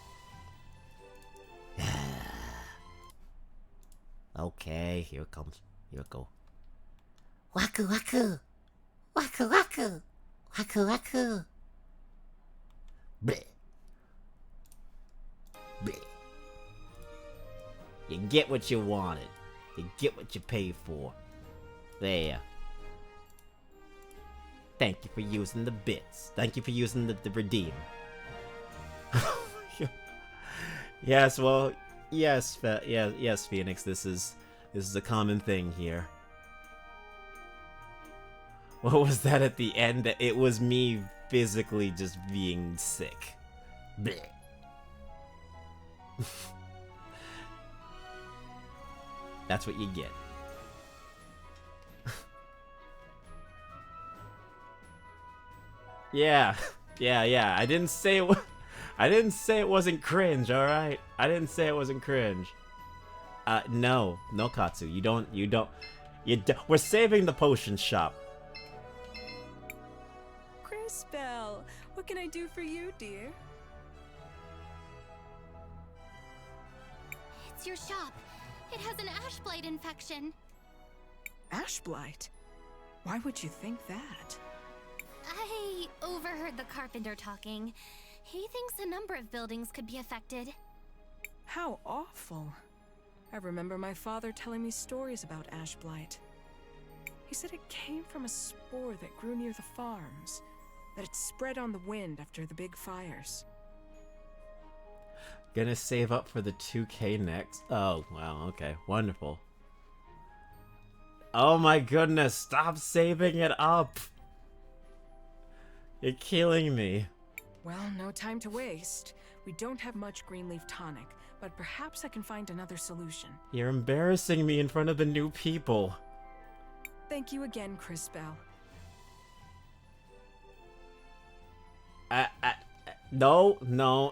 Okay, here it comes. Here it goes. Waku waku. Waku waku. Waku waku. Bleh. Bleh. You get what you wanted. You get what you paid for. There. Thank you for using the bits. Thank you for using the redeem. Yes, well, yes, yes, Phoenix. This is a common thing here. What was that at the end? It was me physically just being sick. Bleh. That's what you get. Yeah. I didn't say it wasn't cringe, all right? I didn't say it wasn't cringe. No, Katsu. You don't. We're saving the potion shop. Cris Belle, what can I do for you, dear? It's your shop. It has an ash blight infection. Ash blight? Why would you think that? I overheard the carpenter talking. He thinks a number of buildings could be affected. How awful. I remember my father telling me stories about ash blight. He said it came from a spore that grew near the farms, that it spread on the wind after the big fires. Gonna save up for the 2K next. Oh, wow, okay. Wonderful. Oh my goodness, stop saving it up! You're killing me. Well, no time to waste. We don't have much green leaf tonic, but perhaps I can find another solution. You're embarrassing me in front of the new people. Thank you again, Cris Belle. No.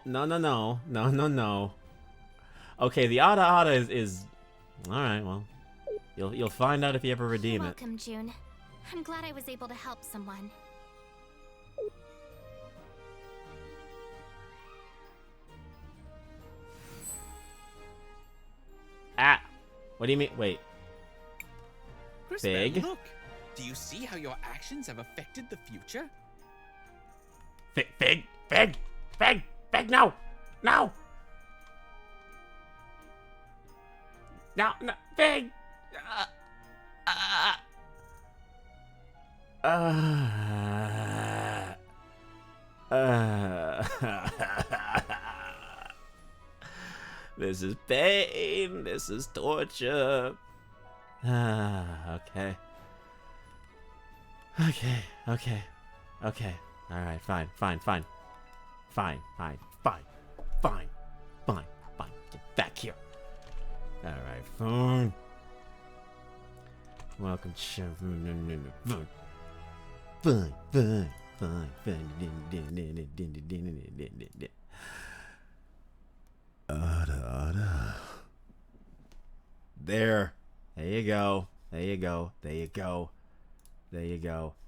Okay, the Ada is... Alright, well. You'll find out if you ever redeem it. Welcome, June. I'm glad I was able to help someone. What do you mean? Wait. Cris Big? Belle, look! Do you see how your actions have affected the future? Big, no! No! No, Big! This is pain. This is torture. Okay. Alright, fine. Get back here. Alright, fine. Welcome, Fine. Ada.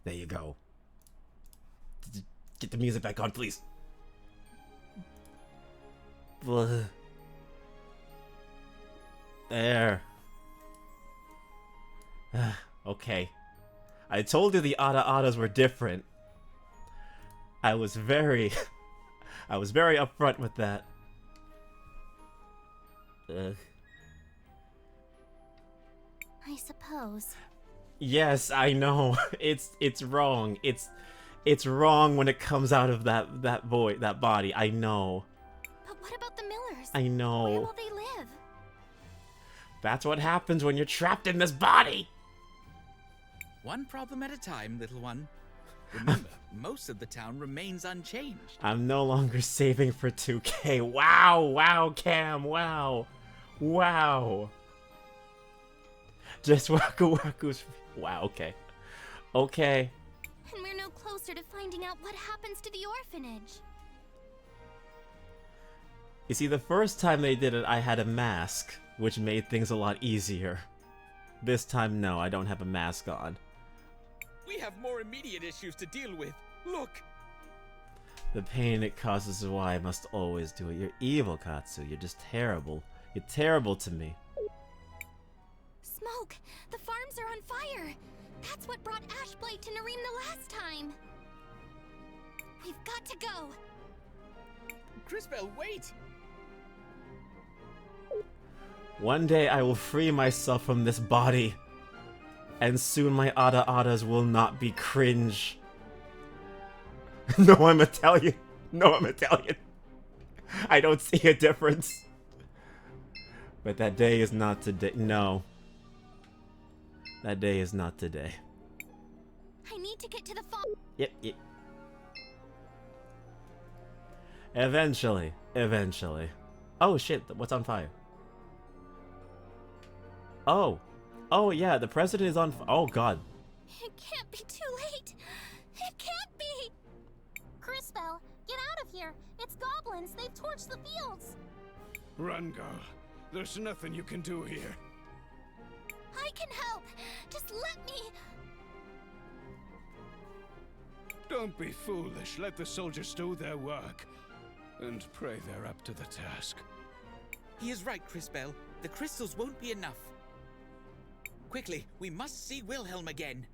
There you go. Get the music back on, please. There. Okay. I told you the Adas were different. I was very upfront with that. I suppose. Yes, I know. It's wrong. It's wrong when it comes out of that body. I know. But what about the Millers? I know. Where will they live? That's what happens when you're trapped in this body. One problem at a time, little one. Remember, most of the town remains unchanged. I'm no longer saving for 2K. Wow, wow, Cam, wow. Wow. Just Waku Waku's... Wow, okay. Okay. And we're no closer to finding out what happens to the orphanage. You see, the first time they did it, I had a mask, which made things a lot easier. This time, no, I don't have a mask on. We have more immediate issues to deal with. Look! The pain it causes is why I must always do it. You're evil, Katsu. You're just terrible. You're terrible to me. Smoke! The farms are on fire! That's what brought Ash Blight to Nareem the last time! We've got to go! Crisbell, wait! One day I will free myself from this body. And soon my Ada-Adas will not be cringe. No, I'm Italian. No, I'm Italian. I don't see a difference. But that day is not today. No. That day is not today. I need to get to the farm. Yep. Eventually. Eventually. Oh shit, what's on fire? Oh. Oh yeah, the president is on oh god. It can't be too late. It can't be. Crisbell, get out of here. It's goblins. They've torched the fields. Run, girl. There's nothing you can do here. I can help. Just let me. Don't be foolish. Let the soldiers do their work. And pray they're up to the task. He is right, Crisbell. The crystals won't be enough. Quickly, we must see Wilhelm again.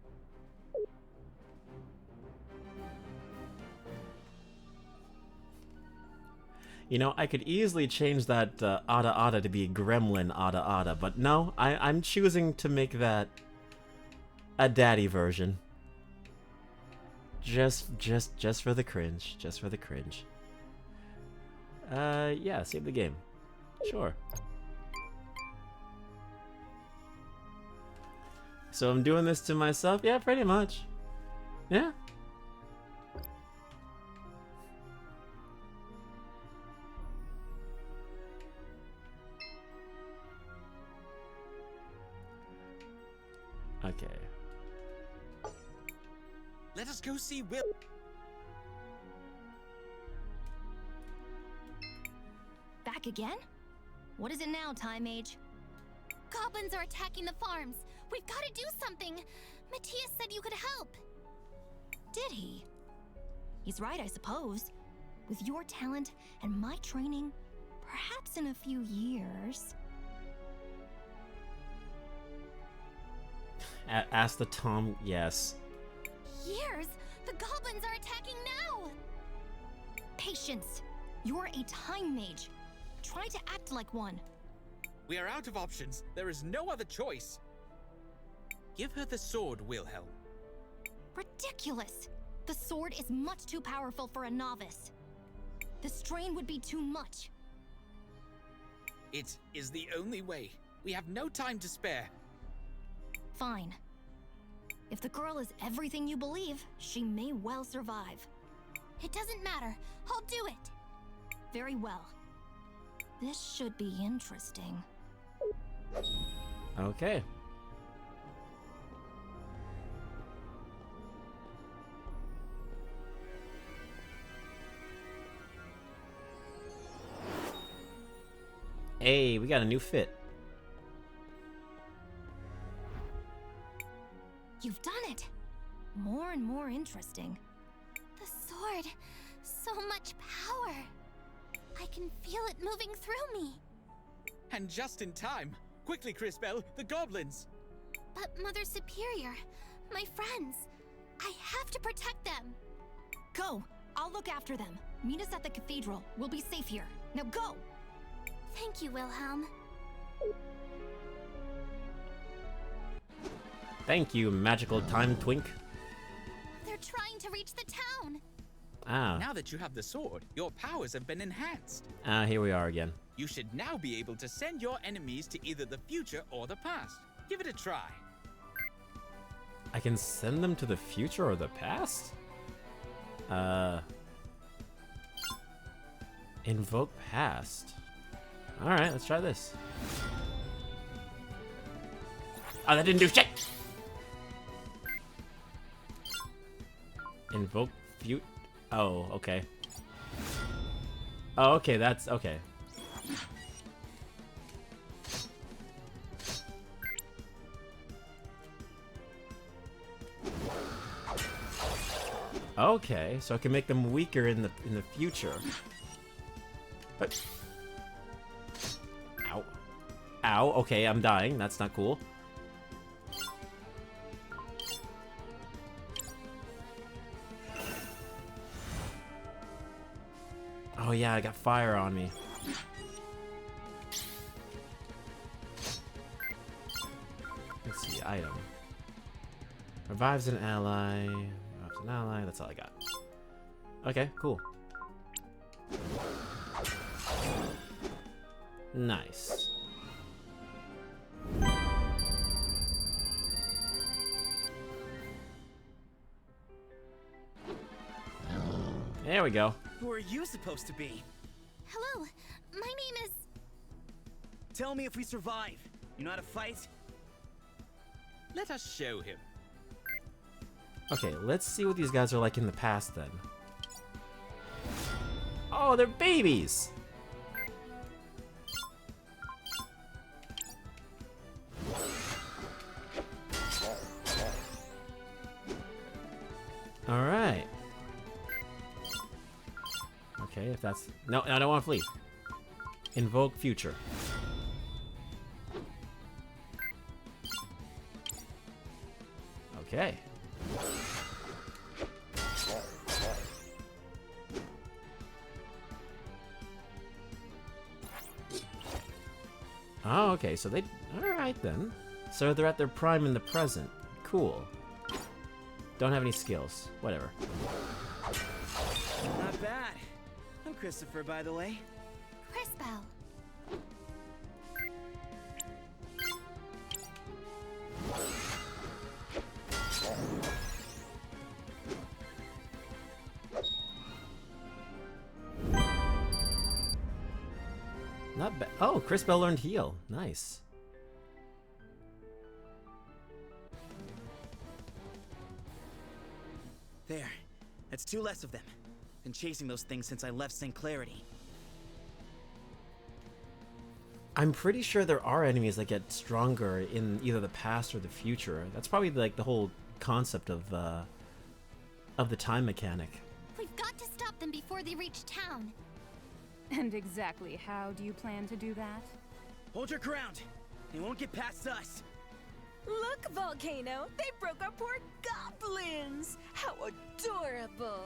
You know, I could easily change that Ada-Ada to be Gremlin Ada-Ada, but no, I'm choosing to make that a daddy version. Just for the cringe. Just for the cringe. Yeah, save the game. Sure. So I'm doing this to myself? Yeah, pretty much. Yeah. Okay. Let us go see Will. Back again? What is it now, Time Mage? Goblins are attacking the farms. We've got to do something. Matthias said you could help. Did he? He's right, I suppose. With your talent and my training, perhaps in a few years... Ask the Tom, yes. Years? The goblins are attacking now! Patience! You're a Time Mage. Try to act like one. We are out of options. There is no other choice. Give her the sword, Wilhelm. Ridiculous! The sword is much too powerful for a novice. The strain would be too much. It is the only way. We have no time to spare. Fine. If the girl is everything you believe, she may well survive. It doesn't matter. I'll do it. Very well. This should be interesting. Okay. Hey, we got a new fit. You've done it! More and more interesting. The sword. So much power. I can feel it moving through me. And just in time. Quickly, Crisbell, the goblins! But Mother Superior, my friends, I have to protect them. Go! I'll look after them. Meet us at the cathedral. We'll be safe here. Now go! Thank you, Wilhelm. Thank you, magical time twink. They're trying to reach the town. Ah. Now that you have the sword, your powers have been enhanced. Ah, here we are again. You should now be able to send your enemies to either the future or the past. Give it a try. I can send them to the future or the past? Invoke past. Alright, let's try this. Oh, that didn't do shit! Invoke fute. Oh, okay. Oh, okay, that's okay. Okay, so I can make them weaker in the future. But... Ow. Ow, okay, I'm dying. That's not cool. Oh yeah, I got fire on me. Let's see, item. Revives an ally. Revives an ally, that's all I got. Okay, cool. Nice. There we go. Who are you supposed to be? Hello, my name is... Tell me if we survive. You know how to fight? Let us show him. Okay, let's see what these guys are like in the past then. Oh, they're babies! Alright. Okay, if that's... No, I don't want to flee. Invoke future. Okay. Oh, okay, so they... Alright then. So they're at their prime in the present. Cool. Don't have any skills. Whatever. Not bad. I'm Christopher, by the way. Crisbell. Not bad. Oh, Crisbell learned heal. Nice. There. That's 2 less of them. Been chasing those things since I left St. Clarity. I'm pretty sure there are enemies that get stronger in either the past or the future. That's probably like the whole concept of the time mechanic. We've got to stop them before they reach town. And exactly how do you plan to do that? Hold your ground. They won't get past us. Look, Volcano! They broke our poor goblins! How adorable!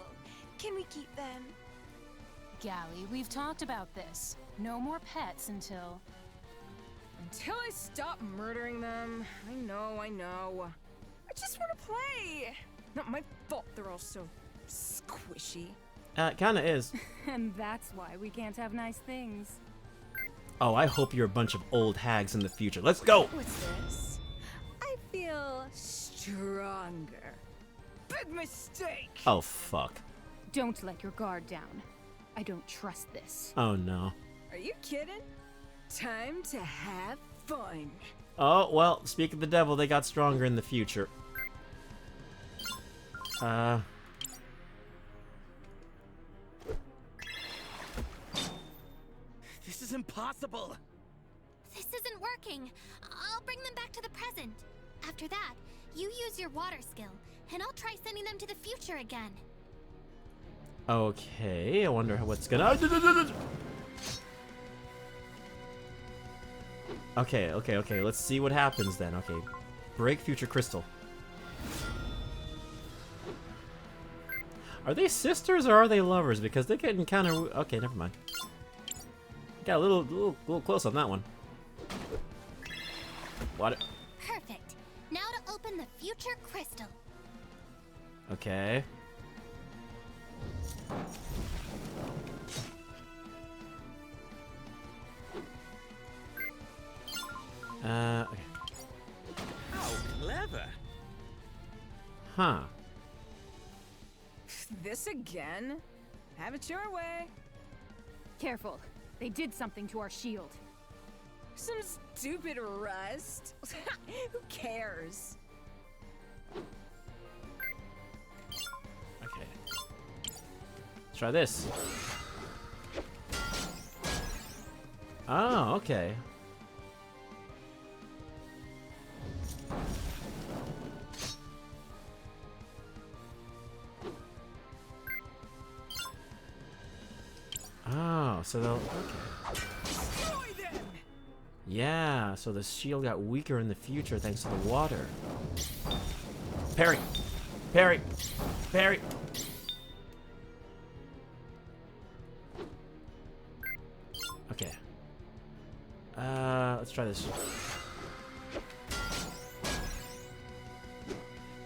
Can we keep them? Gally, we've talked about this. No more pets until... Until I stop murdering them. I know. I just want to play! Not my fault they're all so squishy. Kinda is. And that's why we can't have nice things. Oh, I hope you're a bunch of old hags in the future. Let's go! What's this? I feel stronger. Big mistake! Oh, fuck. Don't let your guard down. I don't trust this. Oh, no. Are you kidding? Time to have fun. Oh, well, speak of the devil, they got stronger in the future. This is impossible! This isn't working. I'll bring them back to the present. After that, you use your water skill, and I'll try sending them to the future again. Okay, I wonder what's gonna... Okay, let's see what happens then. Okay, break future crystal. Are they sisters or are they lovers? Because they're getting kind of... Okay, never mind. Got a little close on that one. What? Perfect. Now to open the future crystal. Okay. How Okay. clever. Huh. This again? Have it your way. Careful. They did something to our shield. Some stupid rust. Who cares? Okay. Let's try this. Oh, okay. Oh, so they'll... Okay. Yeah, so the shield got weaker in the future thanks to the water. Parry! Parry! Parry! Okay. Let's try this.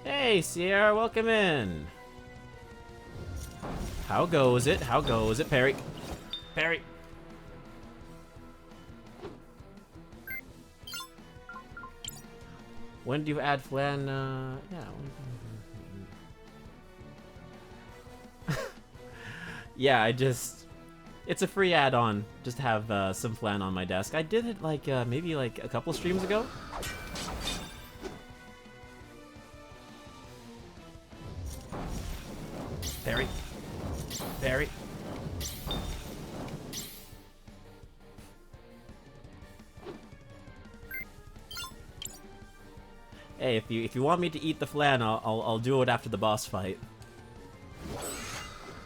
Hey, Sierra, welcome in! How goes it? How goes it? Parry! Parry! When do you add flan? Yeah. Yeah, it's a free add-on. Just have some flan on my desk. I did it like maybe like a couple streams ago. Parry. Parry. Hey, if you want me to eat the flan, I'll do it after the boss fight.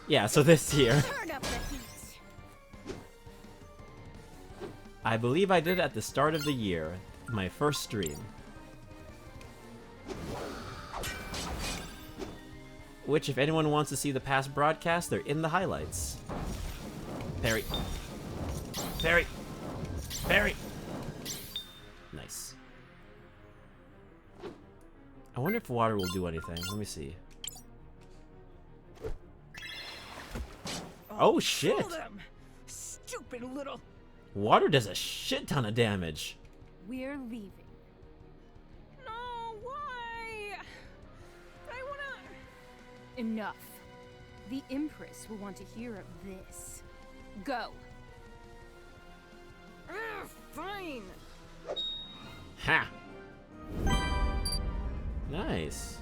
Yeah, so this here. I believe I did it at the start of the year, my first stream. Which, if anyone wants to see the past broadcasts, they're in the highlights. Parry. Parry. Parry. Nice. I wonder if water will do anything. Let me see. Oh shit! Stupid little. Water does a shit ton of damage. We're leaving. No, why? I wanna. Enough. The Empress will want to hear of this. Go. Fine. Ha! Nice.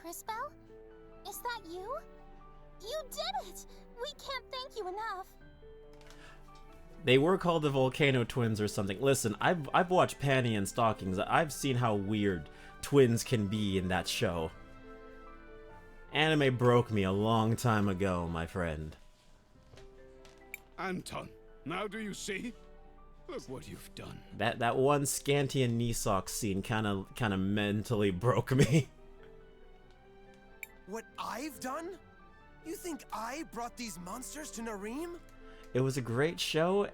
Crisbell? Is that you? You did it! We can't thank you enough. They were called the Volcano Twins or something. Listen, I've watched Panty and Stockings. I've seen how weird twins can be in that show. Anime broke me a long time ago, my friend. Anton, now do you see? Look what you've done. That one Scanty and knee socks scene kind of mentally broke me. What I've done? You think I brought these monsters to Nareem? It was a great show.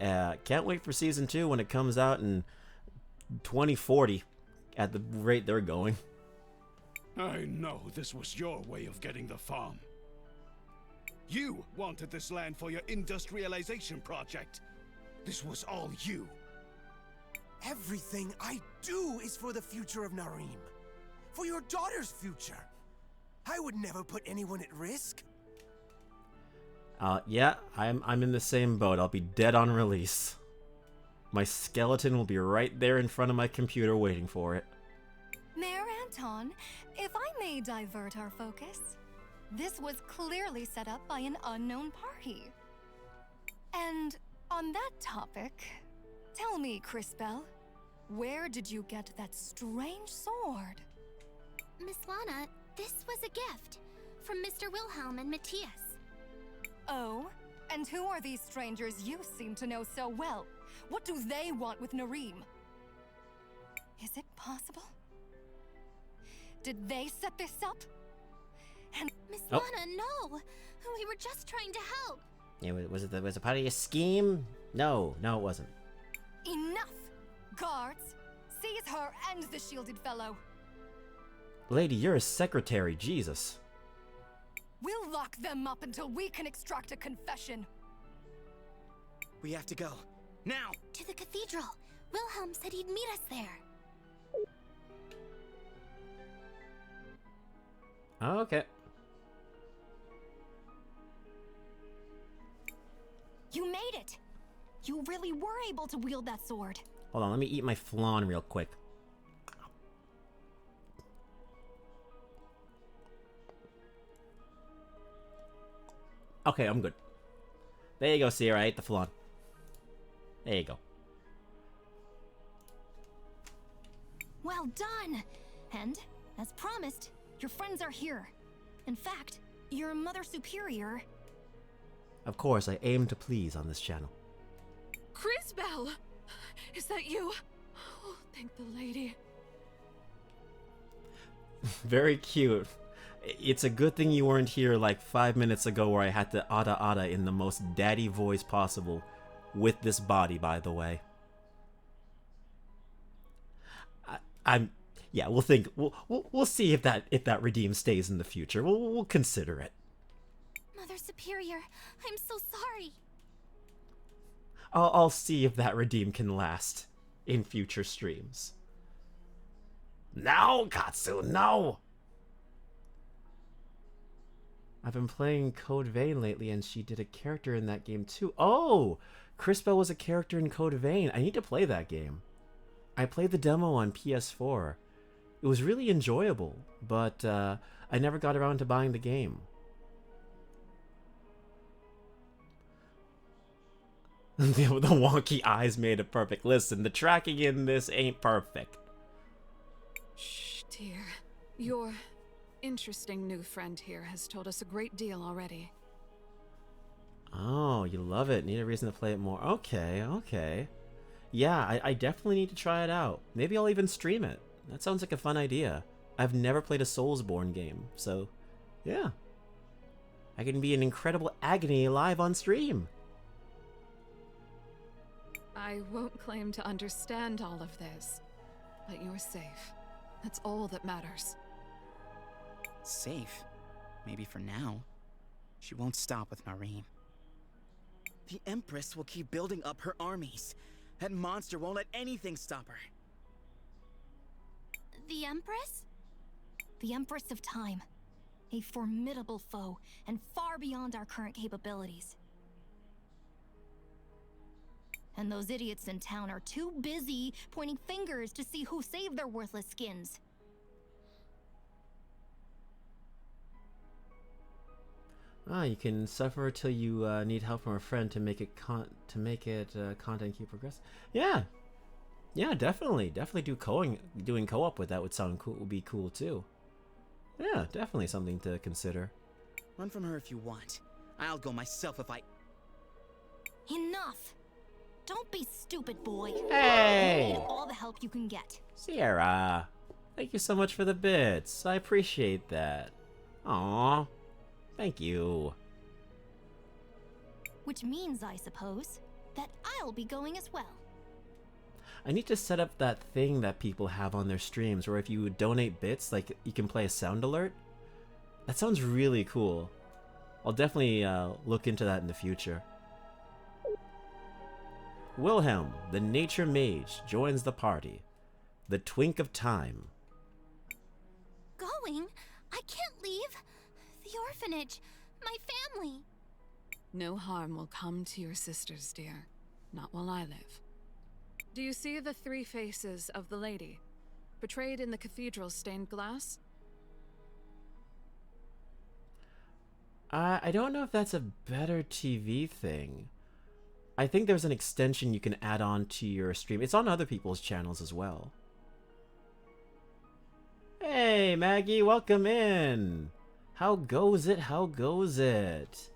Can't wait for season 2 when it comes out in 2040 at the rate they're going. I know this was your way of getting the farm. You wanted this land for your industrialization project. This was all you. Everything I do is for the future of Nareem. For your daughter's future. I would never put anyone at risk. Yeah, I'm in the same boat. I'll be dead on release. My skeleton will be right there in front of my computer waiting for it. Mayor Anton, if I may divert our focus, this was clearly set up by an unknown party. And on that topic, tell me, Crisbell, where did you get that strange sword? Miss Lana, this was a gift from Mr. Wilhelm and Matthias. Oh? And who are these strangers you seem to know so well? What do they want with Nareem? Is it possible? Did they set this up? And Miss Lana, no! We were just trying to help. Yeah, was it part of your scheme? No, it wasn't. Enough! Guards, seize her and the shielded fellow. Lady, you're a secretary, Jesus. We'll lock them up until we can extract a confession. We have to go. Now! To the cathedral. Wilhelm said he'd meet us there. Oh, okay. You made it! You really were able to wield that sword. Hold on, let me eat my flan real quick. Okay, I'm good. There you go, Sierra. I ate the flan. There you go. Well done! And, as promised, your friends are here. In fact, your Mother Superior... Of course, I aim to please on this channel. Crisbell! Is that you? Oh, thank the lady. Very cute. It's a good thing you weren't here like 5 minutes ago where I had to ada in the most daddy voice possible. With this body, by the way. Yeah, we'll think. We'll see if that redeem stays in the future. We'll consider it. Mother Superior, I'm so sorry. I'll see if that redeem can last in future streams. No, Katsu, no! I've been playing Code Vein lately, and she did a character in that game too. Oh! Crisbell was a character in Code Vein. I need to play that game. I played the demo on PS4. It was really enjoyable, but I never got around to buying the game. The wonky eyes made it perfect. Listen, the tracking in this ain't perfect. Shh, dear. Your interesting new friend here has told us a great deal already. Oh, you love it. Need a reason to play it more. Okay, okay. Yeah, I definitely need to try it out. Maybe I'll even stream it. That sounds like a fun idea. I've never played a Soulsborne game, so yeah. I can be in incredible agony live on stream. I won't claim to understand all of this, but you're safe. That's all that matters. Safe? Maybe for now. She won't stop with Nareem. The Empress will keep building up her armies. That monster won't let anything stop her. The Empress? The Empress of Time. A formidable foe, and far beyond our current capabilities. And those idiots in town are too busy pointing fingers to see who saved their worthless skins. Ah, you can suffer till you need help from a friend to make it content keep progressing. Yeah, yeah, definitely doing co-op with that would sound cool. Would be cool too. Yeah, definitely something to consider. Run from her if you want. I'll go myself if I... Enough! Don't be stupid, boy. Hey! You need all the help you can get. Sierra, thank you so much for the bits. I appreciate that. Aww. Thank you. Which means, I suppose, that I'll be going as well. I need to set up that thing that people have on their streams where if you donate bits, like, you can play a sound alert. That sounds really cool. I'll definitely look into that in the future. Wilhelm, the nature mage, joins the party. The twink of time. Going? I can't leave. The orphanage. My family. No harm will come to your sisters, dear. Not while I live. Do you see the three faces of the lady, portrayed in the cathedral's stained glass? I don't know if that's a better TV thing. I think there's an extension you can add on to your stream. It's on other people's channels as well. Hey, Maggie, welcome in. How goes it? How goes it?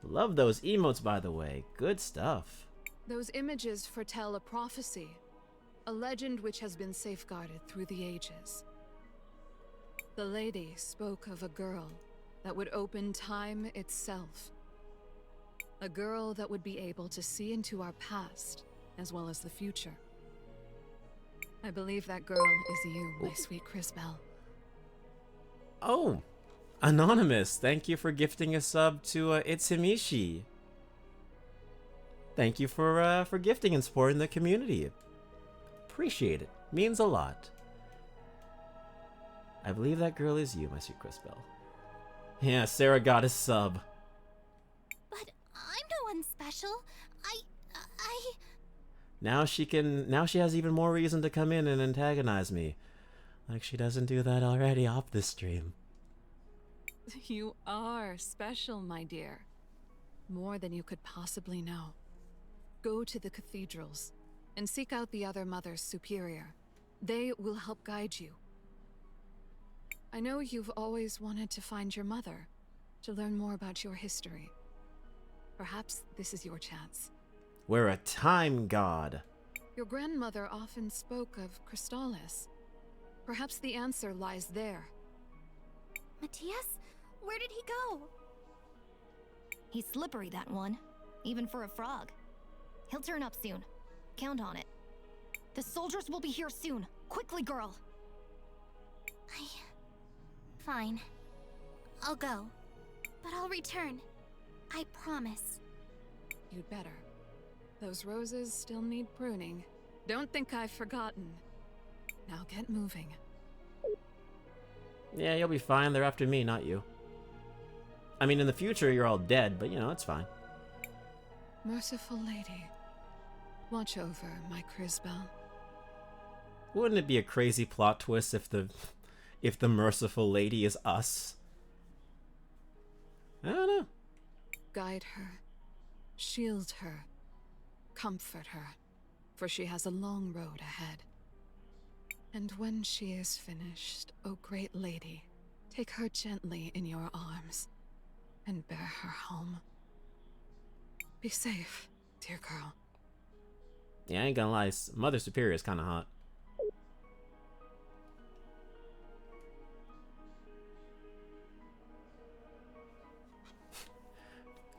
Love those emotes, by the way. Good stuff. Those images foretell a prophecy, a legend which has been safeguarded through the ages. The lady spoke of a girl that would open time itself. A girl that would be able to see into our past, as well as the future. I believe that girl is you, my sweet Crisbell. Oh, Anonymous, thank you for gifting a sub to Itsimishi. Thank you for gifting and supporting the community. Appreciate it. Means a lot. I believe that girl is you, my sweet Crisbell. Yeah, Sarah got his sub. But I'm no one special. Now she has even more reason to come in and antagonize me. Like she doesn't do that already off the stream. You are special, my dear. More than you could possibly know. Go to the cathedrals and seek out the other Mothers Superior. They will help guide you. I know you've always wanted to find your mother, to learn more about your history. Perhaps this is your chance. We're a time god. Your grandmother often spoke of Crystallis. Perhaps the answer lies there. Matthias? Where did he go? He's slippery, that one. Even for a frog. He'll turn up soon. Count on it. The soldiers will be here soon. Quickly, girl! Fine. I'll go. But I'll return. I promise. You'd better. Those roses still need pruning. Don't think I've forgotten. Now get moving. Yeah, you'll be fine. They're after me, not you. I mean, in the future, you're all dead, but you know, it's fine. Merciful lady, watch over my Crisbel. Wouldn't it be a crazy plot twist if the merciful lady is us? I don't know. Guide her, shield her, comfort her, for she has a long road ahead. And when she is finished, O great lady, take her gently in your arms and bear her home. Be safe, dear girl. Yeah, I ain't gonna lie, Mother Superior is kind of hot.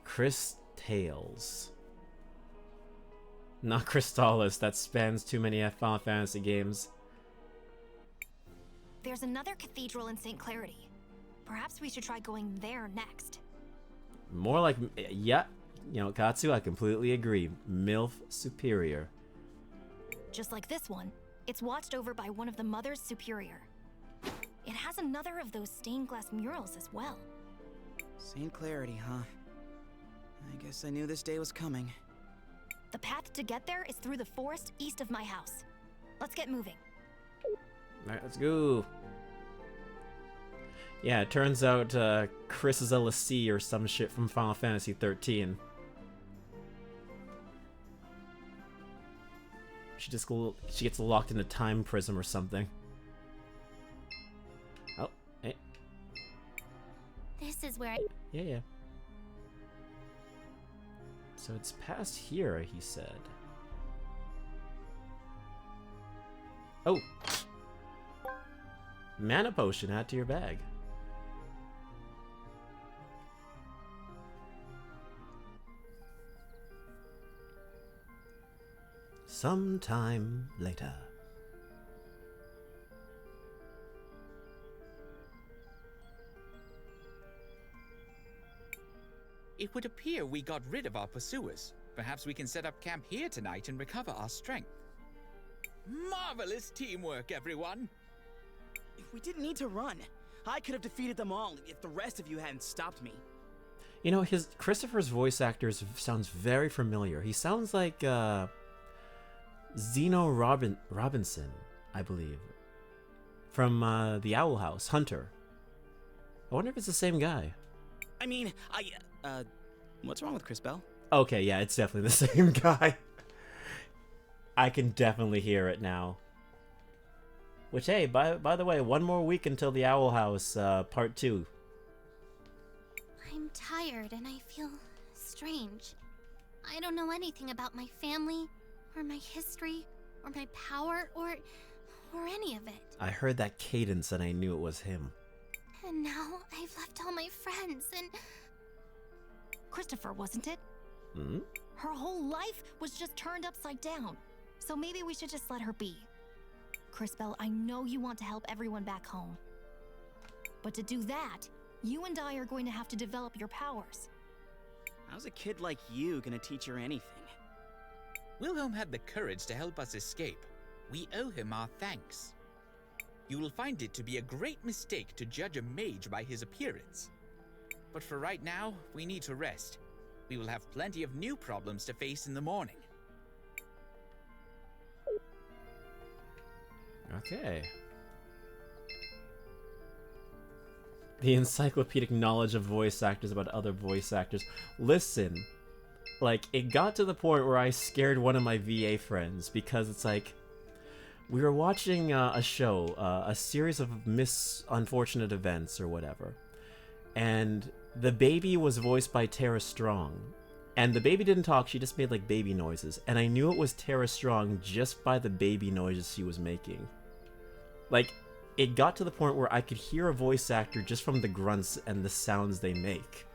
Cris Tales. Not Crystallis, that spans too many Final Fantasy games. There's another cathedral in St. Clarity. Perhaps we should try going there next. More like, yeah, you know, Katsu, I completely agree. MILF Superior. Just like this one, it's watched over by one of the Mothers Superior. It has another of those stained glass murals as well. St. Clarity, huh? I guess I knew this day was coming. The path to get there is through the forest east of my house. Let's get moving. Alright, let's go. Yeah, it turns out Cris is a Lassie or some shit from Final Fantasy 13. She gets locked in a time prism or something. Oh, hey. This is where Yeah. So it's past here, he said. Oh! Mana potion, add to your bag. Sometime later. It would appear we got rid of our pursuers. Perhaps we can set up camp here tonight and recover our strength. Marvelous teamwork, everyone! We didn't need to run. I could have defeated them all if the rest of you hadn't stopped me. You know, Christopher's voice actor sounds very familiar. He sounds like Zeno Robinson, I believe, from the Owl House, Hunter. I wonder if it's the same guy. I mean, what's wrong with Crisbel? Okay, yeah, it's definitely the same guy. I can definitely hear it now. Which, hey, by the way, one more week until the Owl House Part 2. I'm tired and I feel strange. I don't know anything about my family, or my history, or my power, or any of it. I heard that cadence and I knew it was him. And now I've left all my friends and... Christopher, wasn't it? Hmm? Her whole life was just turned upside down. So maybe we should just let her be. Crisbel, I know you want to help everyone back home. But to do that, you and I are going to have to develop your powers. How's a kid like you gonna teach her anything? Wilhelm had the courage to help us escape. We owe him our thanks. You will find it to be a great mistake to judge a mage by his appearance. But for right now, we need to rest. We will have plenty of new problems to face in the morning. Okay. The encyclopedic knowledge of voice actors about other voice actors. Listen, like, it got to the point where I scared one of my VA friends because it's like, we were watching a show, a series of unfortunate events or whatever, and the baby was voiced by Tara Strong, and the baby didn't talk, she just made like baby noises, and I knew it was Tara Strong just by the baby noises she was making. Like, it got to the point where I could hear a voice actor just from the grunts and the sounds they make.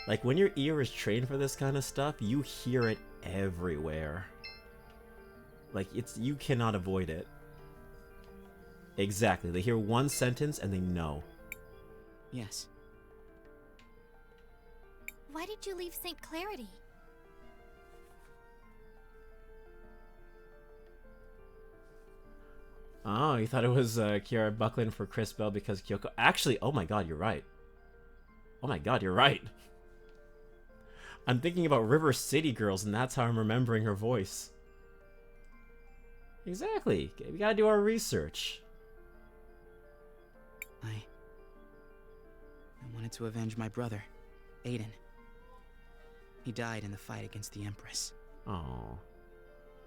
Like, when your ear is trained for this kind of stuff, you hear it everywhere. Like, you cannot avoid it. Exactly. They hear one sentence and they know. Yes. Why did you leave St. Clarity? Oh, you thought it was Kiara Buckland for Cris Bell because Kyoko... Actually, oh my god, you're right. Oh my god, you're right. I'm thinking about River City Girls, and that's how I'm remembering her voice. Exactly. We gotta do our research. I wanted to avenge my brother, Aiden. He died in the fight against the Empress. Oh.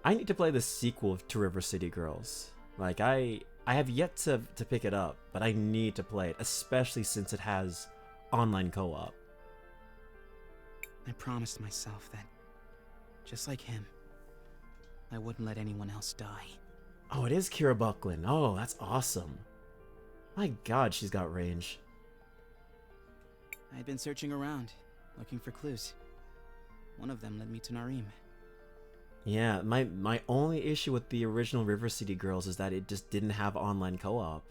I need to play the sequel to River City Girls. Like, I have yet to pick it up, but I need to play it, especially since it has online co-op. I promised myself that, just like him, I wouldn't let anyone else die. Oh, it is Kira Buckland. Oh, that's awesome. My god, she's got range. I had been searching around, looking for clues. One of them led me to Narim. Yeah, my only issue with the original River City Girls is that it just didn't have online co-op.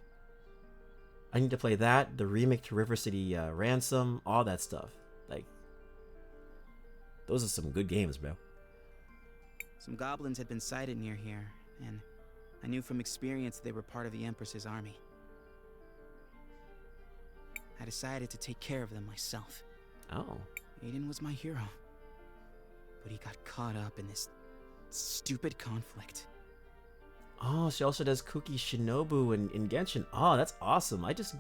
I need to play that, the remake to River City Ransom, all that stuff. Like, those are some good games, bro. Some goblins had been sighted near here, and I knew from experience they were part of the Empress's army. I decided to take care of them myself. Oh. Aiden was my hero. But he got caught up in this stupid conflict. Oh, she also does Cookie Shinobu in Genshin. Oh, that's awesome. I just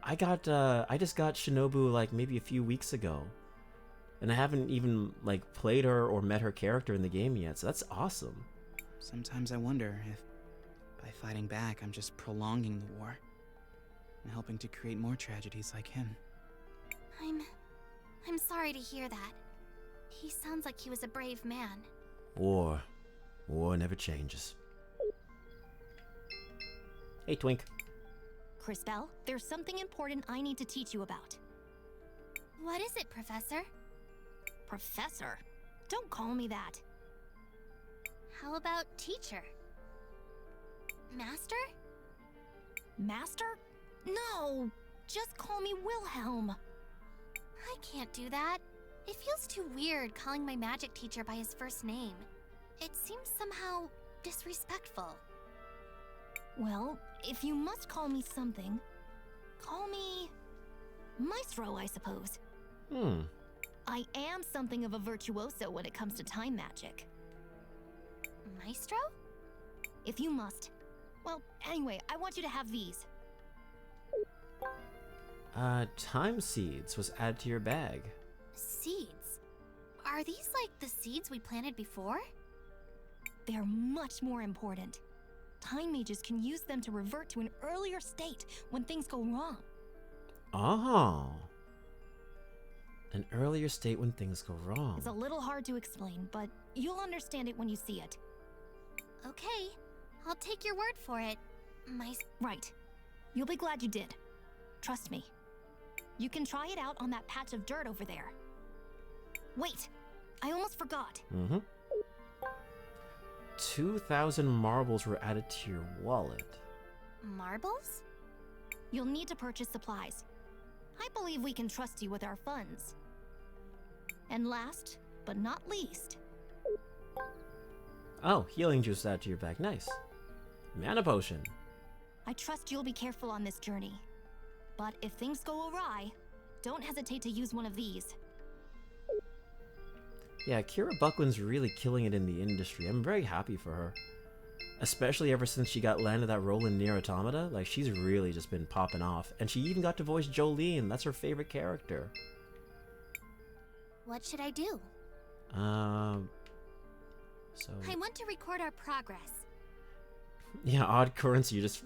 got Shinobu like maybe a few weeks ago. And I haven't even like played her or met her character in the game yet, so that's awesome. Sometimes I wonder if by fighting back I'm just prolonging the war and helping to create more tragedies like him. I'm sorry to hear that. He sounds like he was a brave man. War never changes. Hey, Twink. Cris Bell, there's something important I need to teach you about. What is it, Professor? Professor? Don't call me that. How about teacher? Master? Master? No! Just call me Wilhelm. I can't do that. It feels too weird calling my magic teacher by his first name. It seems somehow disrespectful. Well, if you must call me something, call me Maestro, I suppose. I am something of a virtuoso when it comes to time magic. Maestro? If you must. Well, anyway, I want you to have these. Time seeds was added to your bag. Seeds? Are these like the seeds we planted before? They're much more important. Time mages can use them to revert to an earlier state when things go wrong. Oh. An earlier state when things go wrong. It's a little hard to explain, but you'll understand it when you see it. Okay, I'll take your word for it. Right. You'll be glad you did. Trust me. You can try it out on that patch of dirt over there. Wait, I almost forgot. 2,000 marbles were added to your wallet. Marbles? You'll need to purchase supplies. I believe we can trust you with our funds. And last, but not least... Oh, healing juice added to your bag. Nice. Mana potion. I trust you'll be careful on this journey. But if things go awry, don't hesitate to use one of these. Yeah, Kira Buckland's really killing it in the industry. I'm very happy for her. Especially ever since she got landed that role in Nier Automata. Like, she's really just been popping off. And she even got to voice Jolene. That's her favorite character. What should I do? So... I want to record our progress. Yeah, odd currency. You're just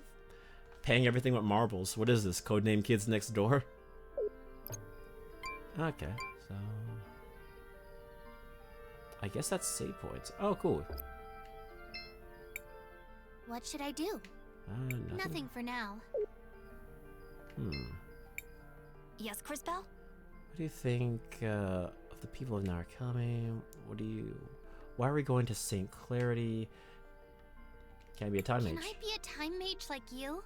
paying everything with marbles. What is this? Codename Kids Next Door? Okay, so... I guess that's save points. Oh, cool. What should I do? Nothing for now. Yes, Crisbell? What do you think of the people of Narukami? Why are we going to St. Clarity? Can I be a time mage? Can I be a time mage like you?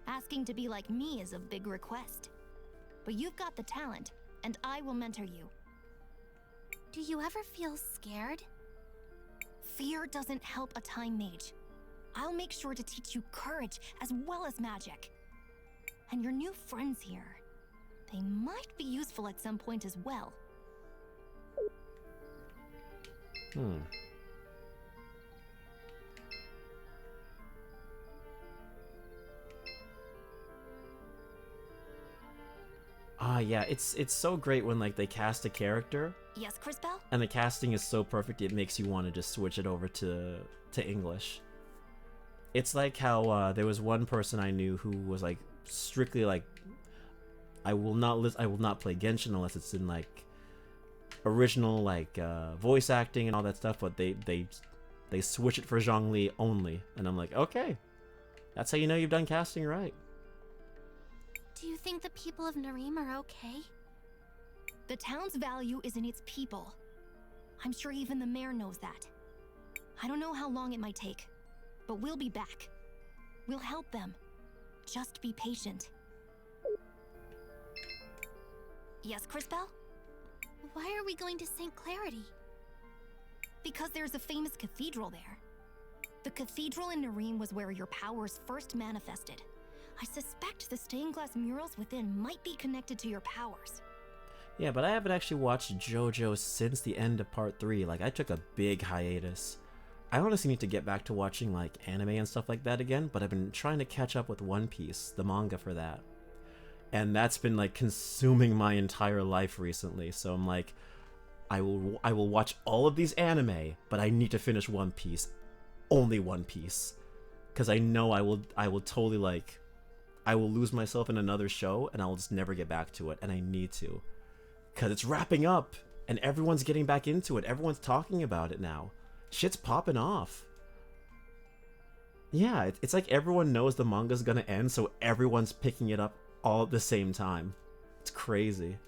Asking to be like me is a big request. But you've got the talent, and I will mentor you. Do you ever feel scared? Fear doesn't help a time mage. I'll make sure to teach you courage as well as magic. And your new friends here, they might be useful at some point as well. Yeah, it's so great when like they cast a character. Yes, Crisbell? And the casting is so perfect it makes you want to just switch it over to English. It's like how there was one person I knew who was like strictly like, I will not play Genshin unless it's in like original like voice acting and all that stuff, but they switch it for Zhongli only, and I'm like, okay, that's how you know you've done casting right. Do you think the people of Narim are okay? The town's value is in its people. I'm sure even the mayor knows that. I don't know how long it might take, but we'll be back. We'll help them. Just be patient. Yes, Crisbell? Why are we going to St. Clarity? Because there's a famous cathedral there. The cathedral in Narim was where your powers first manifested. I suspect the stained glass murals within might be connected to your powers. Yeah, but I haven't actually watched JoJo since the end of part 3. Like, I took a big hiatus. I honestly need to get back to watching, like, anime and stuff like that again, but I've been trying to catch up with One Piece, the manga for that. And that's been, like, consuming my entire life recently, so I'm like, I will watch all of these anime, but I need to finish One Piece. Only One Piece. Because I know I will totally, like... I will lose myself in another show, and I will just never get back to it, and I need to. Because it's wrapping up, and everyone's getting back into it. Everyone's talking about it now. Shit's popping off. Yeah, it's like everyone knows the manga's gonna end, so everyone's picking it up all at the same time. It's crazy.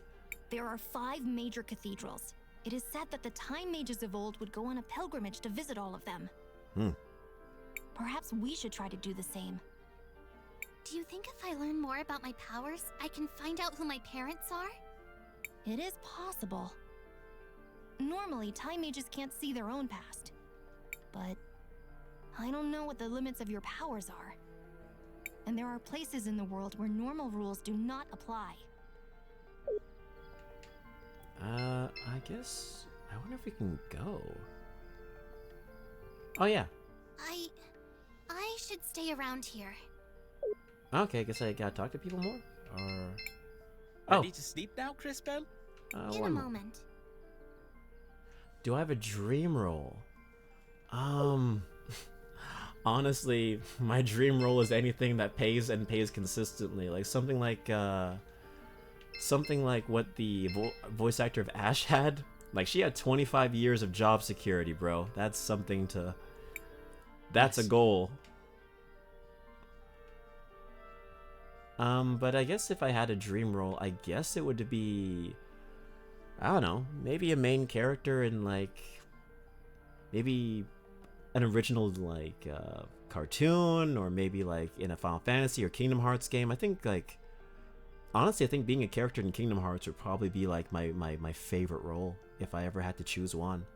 There are 5 major cathedrals. It is said that the time mages of old would go on a pilgrimage to visit all of them. Perhaps we should try to do the same. Do you think if I learn more about my powers, I can find out who my parents are? It is possible. Normally, time mages can't see their own past. But I don't know what the limits of your powers are. And there are places in the world where normal rules do not apply. I guess... I wonder if we can go. Oh, yeah. I should stay around here. Okay, I guess I gotta talk to people more? Or... Ready to sleep now, Crisbell? In a moment. Do I have a dream role? Honestly, my dream role is anything that pays and pays consistently. Like something like what the voice actor of Ash had. Like she had 25 years of job security, bro. That's something to... That's a goal. But I guess if I had a dream role, I guess it would be... I don't know, maybe a main character in, like... Maybe an original, like, cartoon, or maybe, like, in a Final Fantasy or Kingdom Hearts game. I think, like... Honestly, I think being a character in Kingdom Hearts would probably be, like, my favorite role, if I ever had to choose one.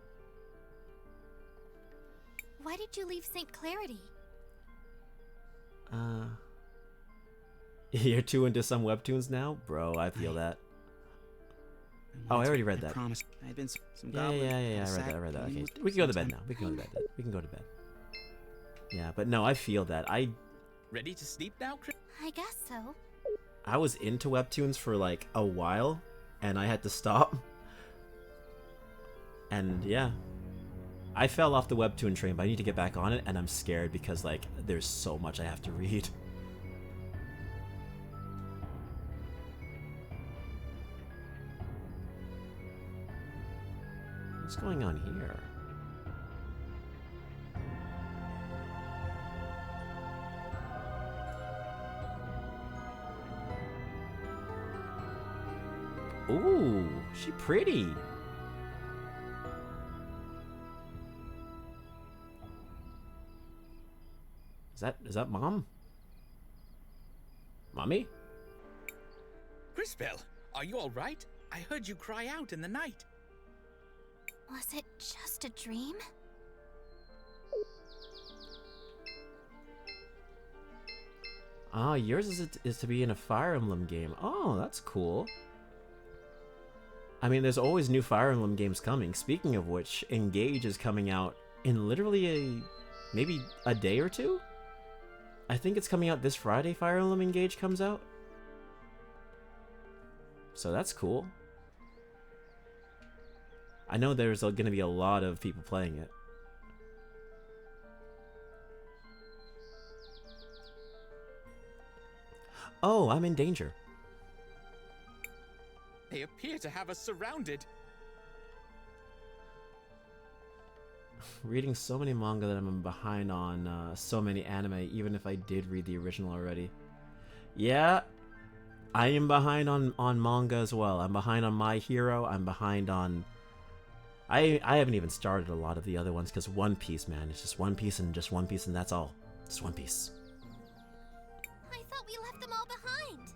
Why did you leave St. Clarity? You're too into some webtoons now? Bro, I feel that. Oh, I already read that. Promise. I had been some Yeah, I read that. Okay, we can go to bed now. We can go to bed. We can go to bed. Yeah, but no, I feel that. Ready to sleep now, Cris? I guess so. I was into webtoons for like a while, and I had to stop. And yeah, I fell off the webtoon train, but I need to get back on it, and I'm scared because like there's so much I have to read. What's going on here? Ooh, she pretty. Is that mom? Mommy? Crisbell, are you all right? I heard you cry out in the night. Was it just a dream? Ah, yours is to be in a Fire Emblem game. Oh, that's cool. I mean, there's always new Fire Emblem games coming. Speaking of which, Engage is coming out in literally maybe a day or two? I think it's coming out this Friday, Fire Emblem Engage comes out. So that's cool. I know there's going to be a lot of people playing it. Oh, I'm in danger. They appear to have us surrounded. Reading so many manga that I'm behind on so many anime, even if I did read the original already. Yeah, I am behind on manga as well. I'm behind on My Hero. I'm behind on... I haven't even started a lot of the other ones because One Piece, man. It's just One Piece and just One Piece and that's all. Just One Piece. I thought we left them all behind.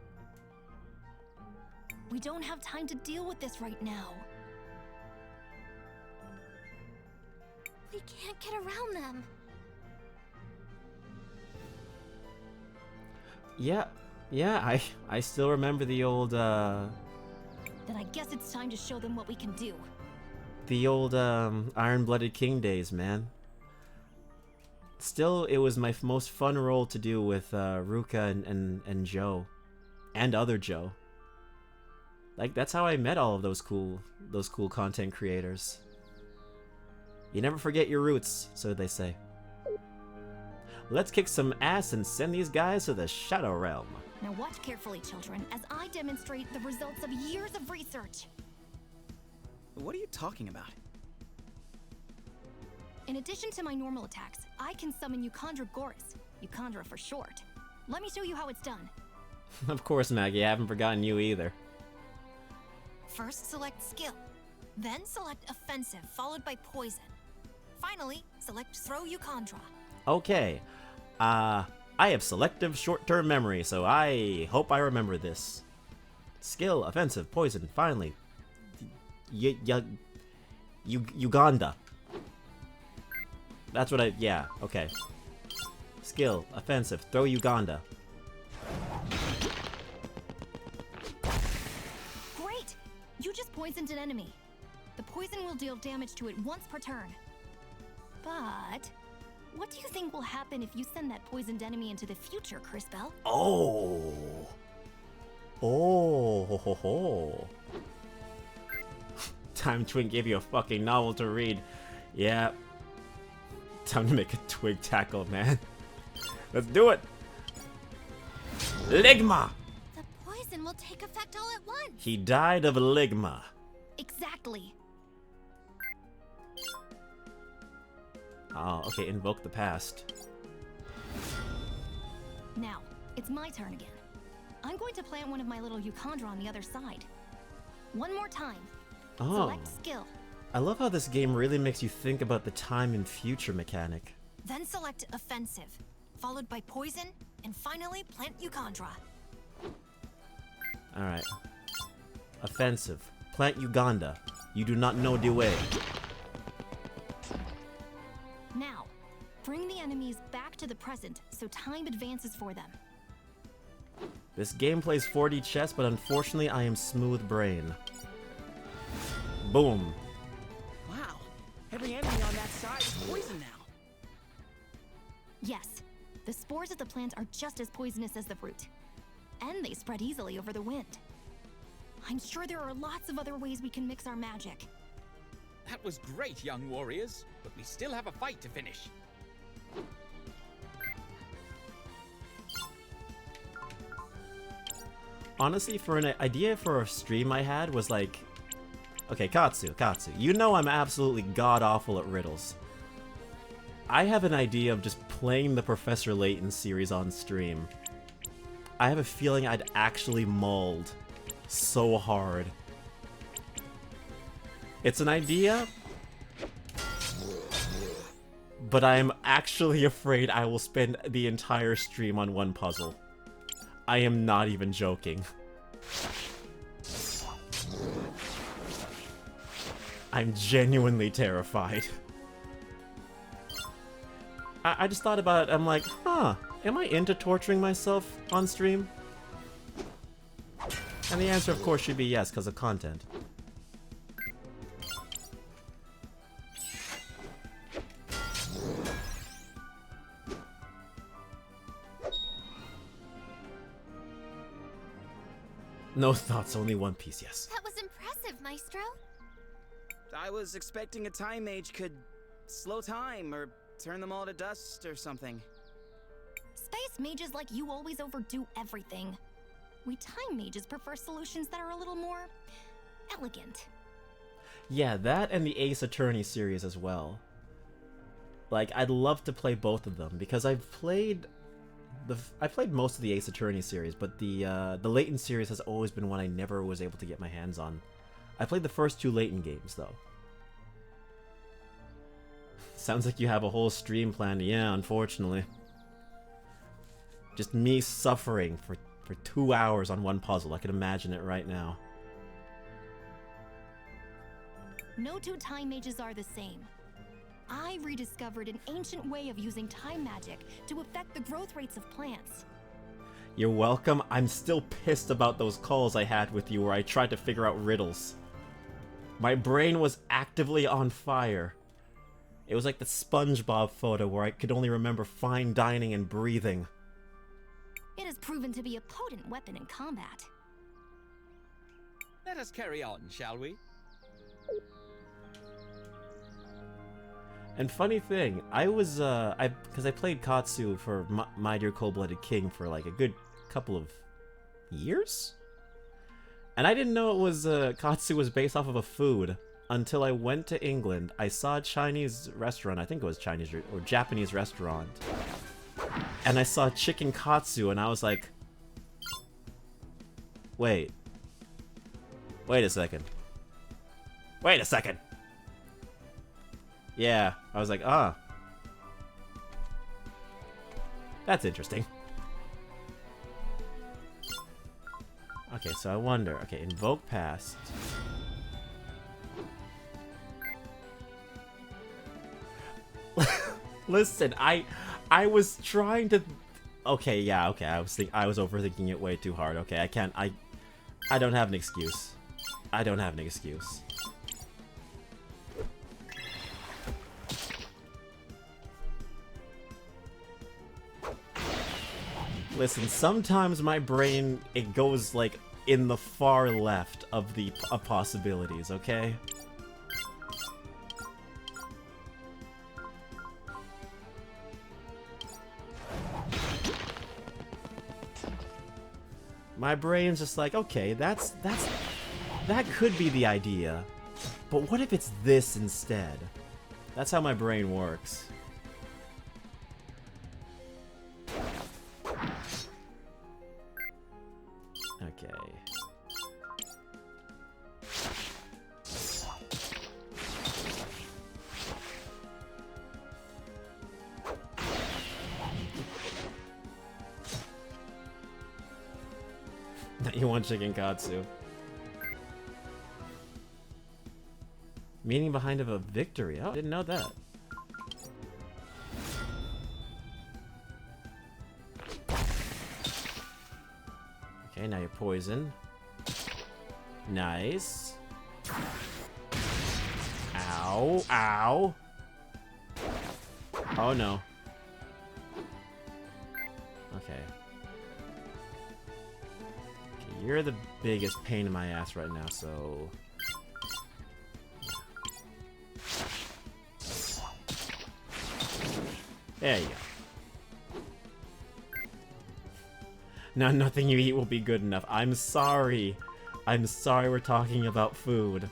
We don't have time to deal with this right now. We can't get around them. Yeah, I still remember the old, Then I guess it's time to show them what we can do. The old, Iron-Blooded King days, man. Still, it was my most fun role to do with, Ruka and Joe. And other Joe. Like, that's how I met all of those cool content creators. You never forget your roots, so they say. Let's kick some ass and send these guys to the Shadow Realm. Now watch carefully, children, as I demonstrate the results of years of research. What are you talking about? In addition to my normal attacks, I can summon Yukandra Goris, Yukandra for short. Let me show you how it's done. Of course, Maggie, I haven't forgotten you either. First, select skill. Then select offensive, followed by poison. Finally, select throw Yukandra. Okay. I have selective short-term memory, so I hope I remember this. Skill, offensive, poison, finally. Uganda. That's what yeah, okay. Skill, offensive, throw Uganda. Great! You just poisoned an enemy. The poison will deal damage to it once per turn. But what do you think will happen if you send that poisoned enemy into the future, Crisbell? Oh. Oh, ho, ho, ho. Time Twin gave you a fucking novel to read. Yeah. Time to make a twig tackle, man. Let's do it. Ligma! The poison will take effect all at once. He died of Ligma. Exactly. Oh, okay, invoke the past. Now, it's my turn again. I'm going to plant one of my little Yukandra on the other side. One more time. Oh. Select skill. I love how this game really makes you think about the time and future mechanic. Then select offensive, followed by poison, and finally plant Yukandra. Alright. Offensive. Plant Uganda. You do not know the way. Now, bring the enemies back to the present so time advances for them. This game plays 4D chess, but unfortunately I am smooth brain. Boom. Wow, every enemy on that side is poison now. Yes, the spores of the plant are just as poisonous as the fruit. And they spread easily over the wind. I'm sure there are lots of other ways we can mix our magic. That was great, young warriors, but we still have a fight to finish. Honestly, for an idea for a stream I had was like... Okay, Katsu, you know I'm absolutely god-awful at riddles. I have an idea of just playing the Professor Layton series on stream. I have a feeling I'd actually mauled so hard. It's an idea, but I am actually afraid I will spend the entire stream on one puzzle. I am not even joking. I'm genuinely terrified. I just thought about it, I'm like, huh, am I into torturing myself on stream? And the answer, of course, should be yes, because of content. No thoughts, only One Piece, yes. That was impressive, Maestro. I was expecting a time mage could slow time or turn them all to dust or something. Space mages like you always overdo everything. We time mages prefer solutions that are a little more elegant. Yeah, that and the Ace Attorney series as well. Like, I'd love to play both of them because I played most of the Ace Attorney series, but the Layton series has always been one I never was able to get my hands on. I played the first two Layton games though. Sounds like you have a whole stream planned. Yeah, unfortunately. Just me suffering for 2 hours on one puzzle. I can imagine it right now. No two time mages are the same. I rediscovered an ancient way of using time magic to affect the growth rates of plants. You're welcome. I'm still pissed about those calls I had with you where I tried to figure out riddles. My brain was actively on fire. It was like the SpongeBob photo where I could only remember fine dining and breathing. It has proven to be a potent weapon in combat. Let us carry on, shall we? And funny thing, I was, because I played Katsu for My Dear Cold-Blooded King for like a good couple of years? And I didn't know it was, Katsu was based off of a food until I went to England. I saw a Chinese restaurant, I think it was Chinese or Japanese restaurant. And I saw chicken katsu and I was like, wait a second. Wait a second. Yeah, I was like, ah. That's interesting. Okay, so I wonder. Okay, invoke past. Listen, I was trying to... Okay, yeah, okay, I was overthinking it way too hard. Okay, I don't have an excuse. I don't have an excuse. Listen, sometimes my brain, it goes like in the far left of the possibilities, okay? My brain's just like, okay, that could be the idea. But what if it's this instead? That's how my brain works. Okay. You want chicken katsu. Meaning behind of a victory. Oh, I didn't know that. poison. Nice. Ow. Ow. Oh no. Okay. Okay, you're the biggest pain in my ass right now, so... There you go. Now nothing you eat will be good enough. I'm sorry. I'm sorry we're talking about food.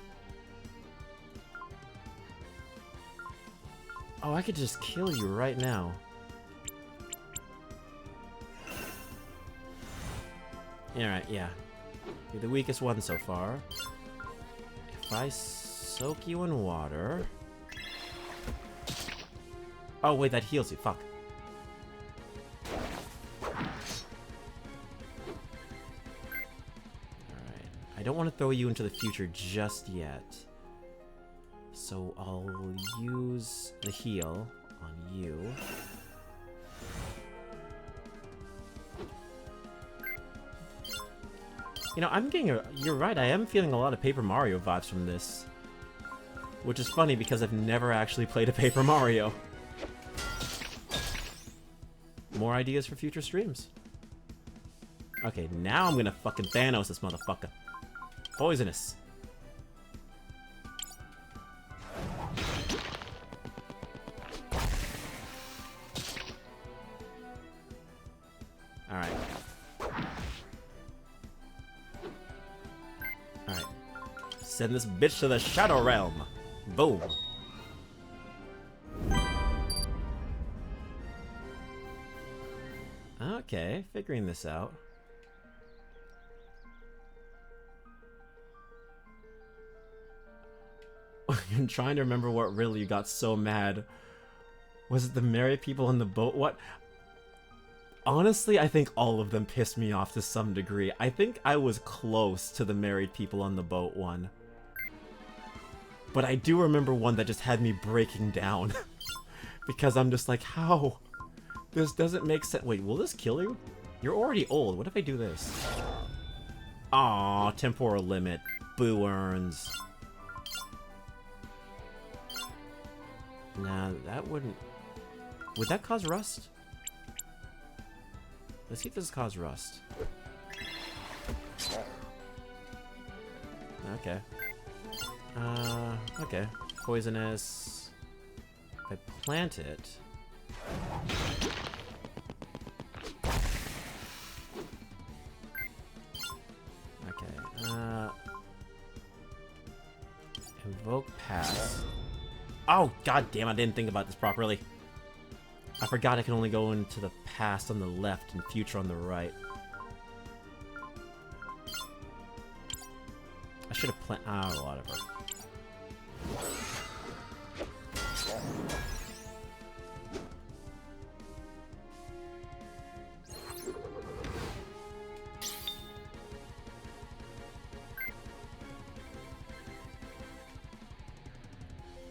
Oh, I could just kill you right now. Alright, yeah. You're the weakest one so far. If I soak you in water... Oh, wait, that heals you. Fuck. Alright. I don't want to throw you into the future just yet. So I'll use the heal on you. You know, I'm getting a... You're right, I am feeling a lot of Paper Mario vibes from this. Which is funny because I've never actually played a Paper Mario. More ideas for future streams. Okay, now I'm gonna fucking Thanos this motherfucker. Poisonous. Alright. Alright. Send this bitch to the Shadow Realm. Boom. Okay, figuring this out. I'm trying to remember what really got so mad. Was it the married people on the boat? What? Honestly, I think all of them pissed me off to some degree. I think I was close to the married people on the boat one. But I do remember one that just had me breaking down. Because I'm just like, how? This doesn't make sense. Wait, will this kill you? You're already old. What if I do this? Aw, temporal limit. Boo earns. Nah, that wouldn't... Would that cause rust? Let's see if this causes rust. Okay. Okay. Poisonous. If I plant it... Okay, invoke pass. Oh, god damn, I didn't think about this properly. I forgot I can only go into the past on the left and future on the right. I should have planned. Oh, whatever.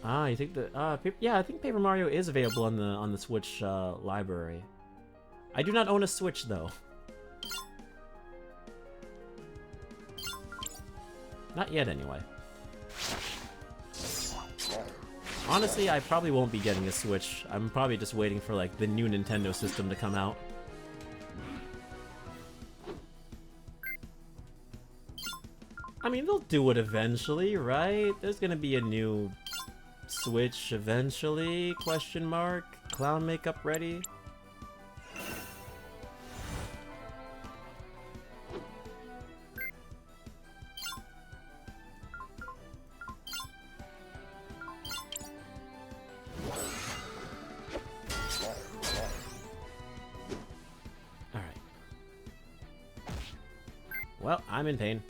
Ah, you think that? Yeah, I think Paper Mario is available on the Switch library. I do not own a Switch though. Not yet, anyway. Honestly, I probably won't be getting a Switch. I'm probably just waiting for like the new Nintendo system to come out. I mean, they'll do it eventually, right? There's gonna be a new Switch eventually? Question mark? Clown makeup ready? Alright. Well, I'm in pain.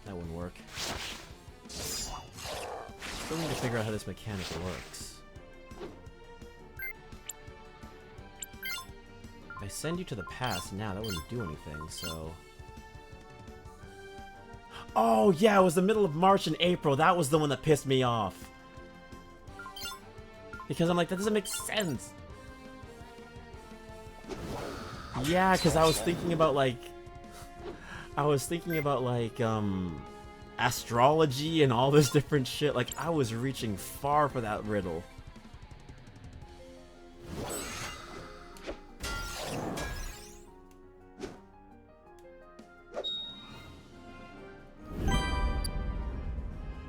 That wouldn't work. Still need to figure out how this mechanic works. If I send you to the past now, that wouldn't do anything, so... Oh, yeah, it was the middle of March and April. That was the one that pissed me off. Because I'm like, that doesn't make sense. Yeah, because I was thinking about like astrology and all this different shit. Like I was reaching far for that riddle.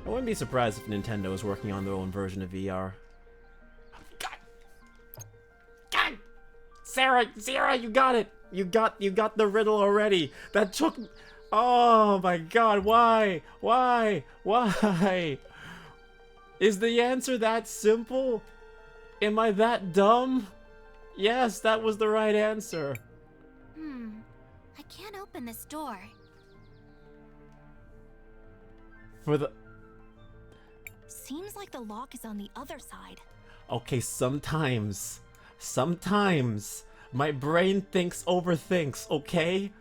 I wouldn't be surprised if Nintendo was working on their own version of VR. God! Sarah, you got it! You got the riddle already! That took... Oh my god, why? Why? Why? Is the answer that simple? Am I that dumb? Yes, that was the right answer. I can't open this door. For the... Seems like the lock is on the other side. Okay, sometimes my brain overthinks, okay?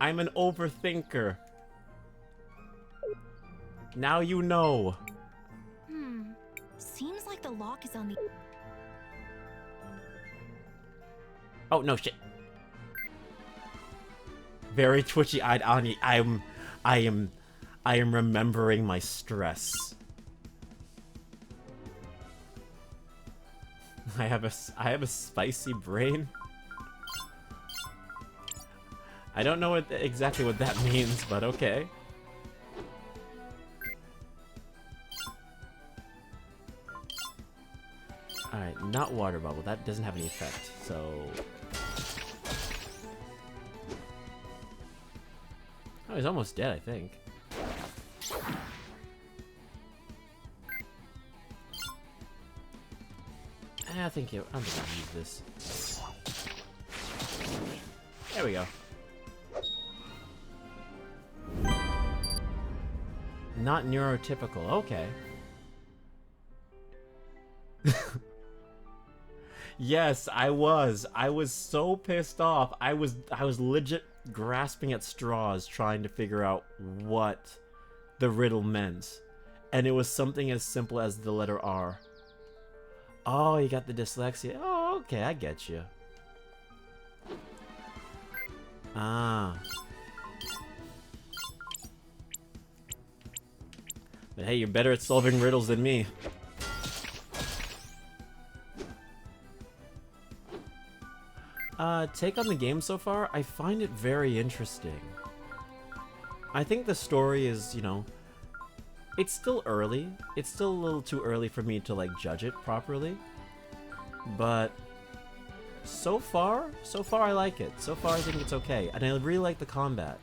I'm an overthinker. Now you know. Seems like the lock is on the... Oh, no shit. Very twitchy-eyed Anya. I am remembering my stress. I have a spicy brain. I don't know exactly what that means, but okay. Alright, not water bubble. That doesn't have any effect, so... Oh, he's almost dead, I think. I'm gonna use this. There we go. Not neurotypical, okay. Yes, I was so pissed off. I was legit grasping at straws trying to figure out what the riddle meant. And it was something as simple as the letter R. Oh, you got the dyslexia. Oh, okay, I get you. Ah. But hey, you're better at solving riddles than me. Take on the game so far, I find it very interesting. I think the story is, you know, it's still early. It's still a little too early for me to, like, judge it properly. But so far I like it. So far I think it's okay. And I really like the combat.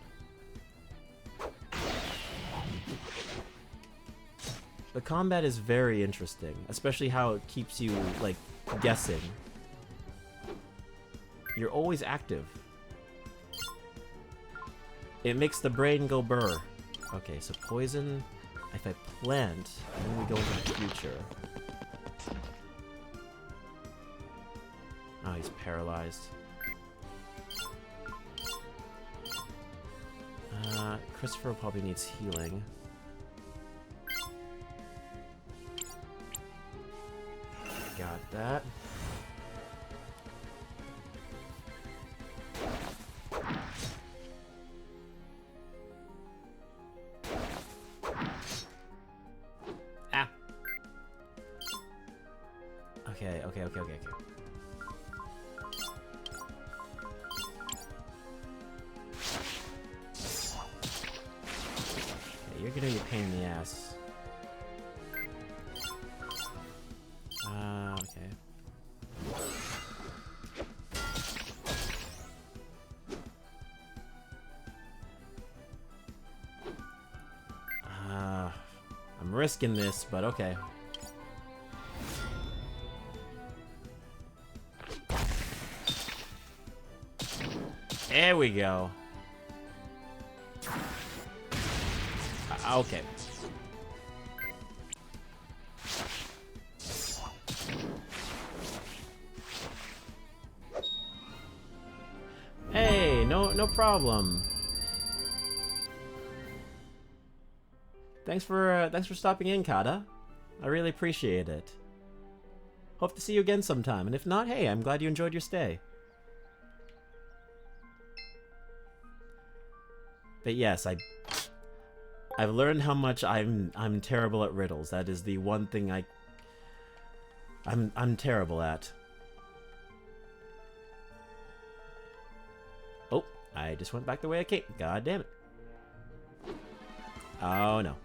The combat is very interesting, especially how it keeps you, like, guessing. You're always active. It makes the brain go burr. Okay, so poison, if I plant, and then we go into the future. Oh, he's paralyzed. Christopher probably needs healing. Got that. Ah. Okay. Okay, you're gonna be a pain in the ass. Okay. I'm risking this, but okay. There we go. Okay. Hey, no problem. Thanks for stopping in, Kata. I really appreciate it. Hope to see you again sometime, and if not, hey, I'm glad you enjoyed your stay. But yes, I've learned how much I'm terrible at riddles. That is the one thing I'm terrible at. Oh, I just went back the way I came. God damn it. Oh no.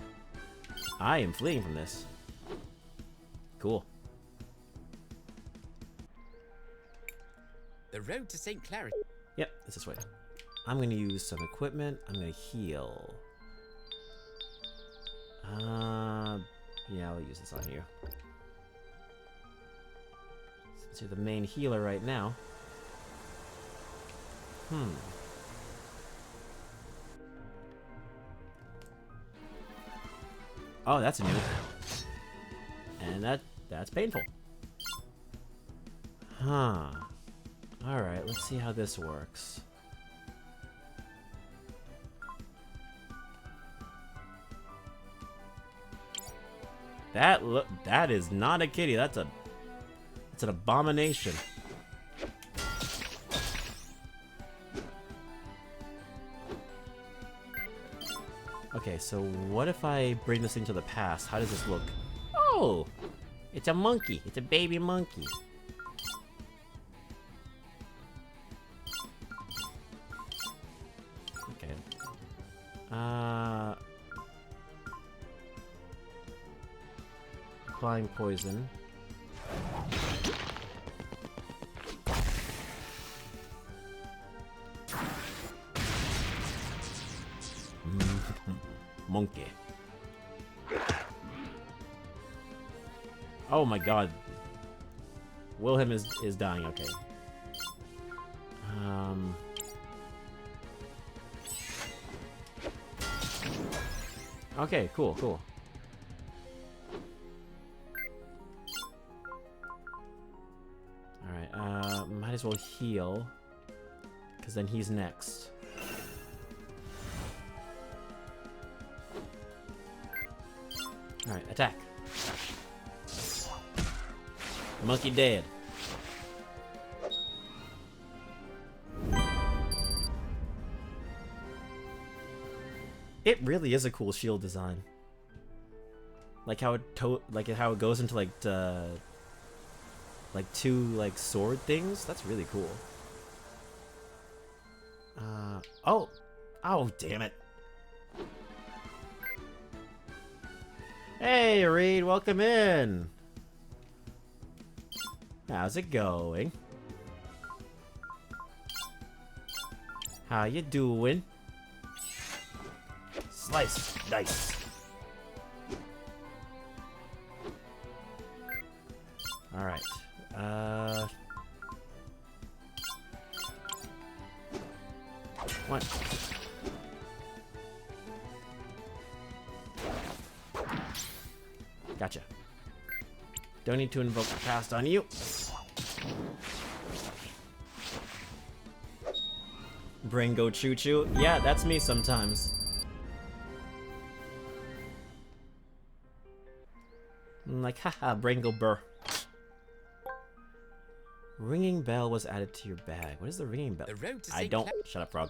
I am fleeing from this. Cool. The road to St. Clarity. Yep, this is way. I'm gonna use some equipment. I'm gonna heal. Yeah, I'll use this on you. Since you're the main healer right now. Oh, that's new. And that's painful. Huh. Alright, let's see how this works. That is not a kitty, that's an abomination. Okay, so what if I bring this thing to the past? How does this look? Oh! It's a monkey. It's a baby monkey. Okay. Applying poison. Monkey. Oh my god. Wilhelm is dying, okay. Okay, cool, cool. Alright, might as well heal. Because then he's next. Alright, attack. Monkey dead. It really is a cool shield design. Like how it how it goes into like two like sword things. That's really cool. Oh damn it. Hey Reed, welcome in. How's it going? How you doing? Slice, dice. All right. What? Gotcha. Don't need to invoke the past on you. Brain go choo choo. Yeah, that's me sometimes. I'm like, haha, brain go burr. Ringing bell was added to your bag. What is the ringing bell? I don't. Shut up, frog.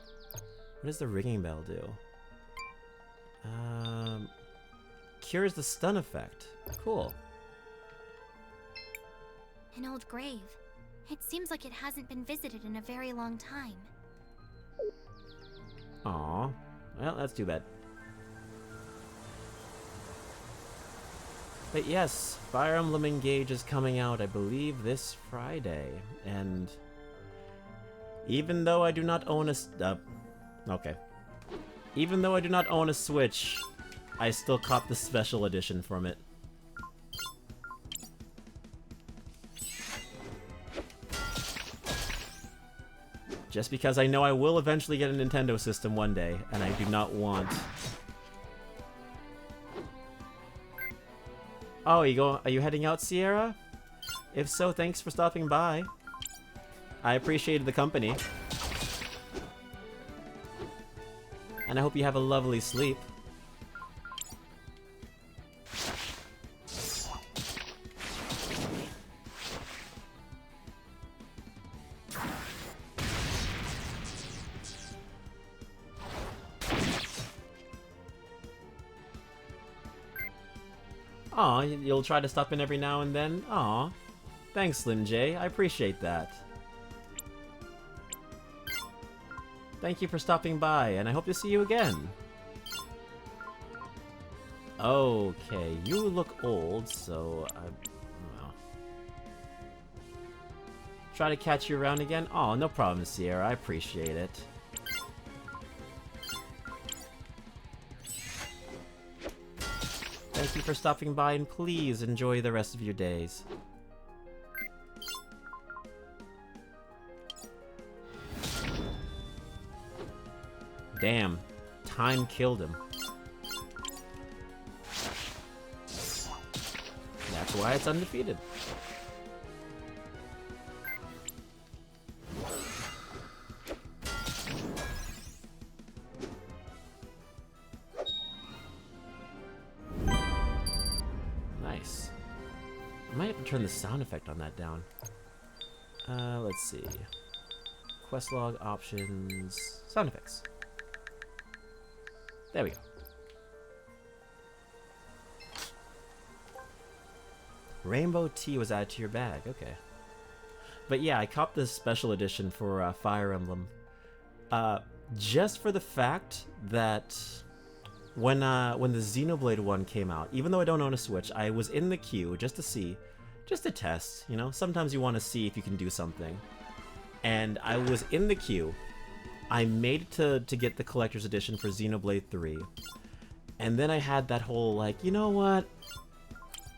What does the ringing bell do? Cures the stun effect. Cool. An old grave. It seems like it hasn't been visited in a very long time. Aw. Well, that's too bad. But yes, Fire Emblem Engage is coming out, I believe, this Friday. And even though I do not own a... okay. Even though I do not own a Switch, I still caught the special edition from it. Just because I know I will eventually get a Nintendo system one day, and I do not want... Oh, are you heading out, Sierra? If so, thanks for stopping by. I appreciated the company. And I hope you have a lovely sleep. Aw, you'll try to stop in every now and then? Aw. Thanks, Slim J. I appreciate that. Thank you for stopping by, and I hope to see you again. Okay, you look old, so well. Try to catch you around again? Oh, no problem, Sierra. I appreciate it. Thank you for stopping by, and please enjoy the rest of your days. Damn, time killed him. That's why it's undefeated. Nice. I might have to turn the sound effect on that down. Let's see. Quest log options, sound effects. There we go. Rainbow tea was added to your bag, okay. But yeah, I copped this special edition for Fire Emblem. Just for the fact that when the Xenoblade one came out, even though I don't own a Switch, I was in the queue just to see, just to test, you know? Sometimes you want to see if you can do something. And I was in the queue. I made it to get the collector's edition for Xenoblade 3. And then I had that whole, like, you know what?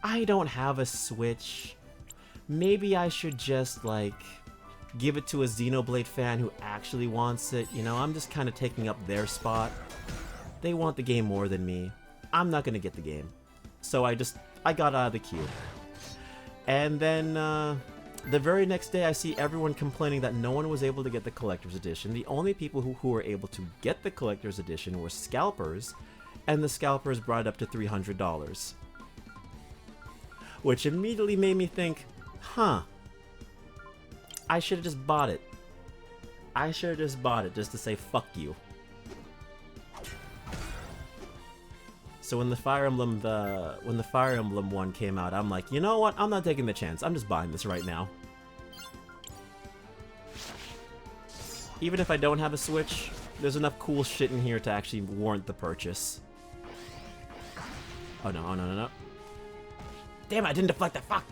I don't have a Switch. Maybe I should just, like, give it to a Xenoblade fan who actually wants it. You know, I'm just kind of taking up their spot. They want the game more than me. I'm not gonna get the game. So I got out of the queue. And then, the very next day, I see everyone complaining that no one was able to get the collector's edition. The only people who were able to get the collector's edition were scalpers, and the scalpers brought it up to $300. Which immediately made me think, huh, I should have just bought it. I should have just bought it just to say fuck you. So when the Fire Emblem one came out, I'm like, you know what? I'm not taking the chance. I'm just buying this right now. Even if I don't have a Switch, there's enough cool shit in here to actually warrant the purchase. Oh no, oh no, no, no. Damn it, I didn't deflect that, fuck!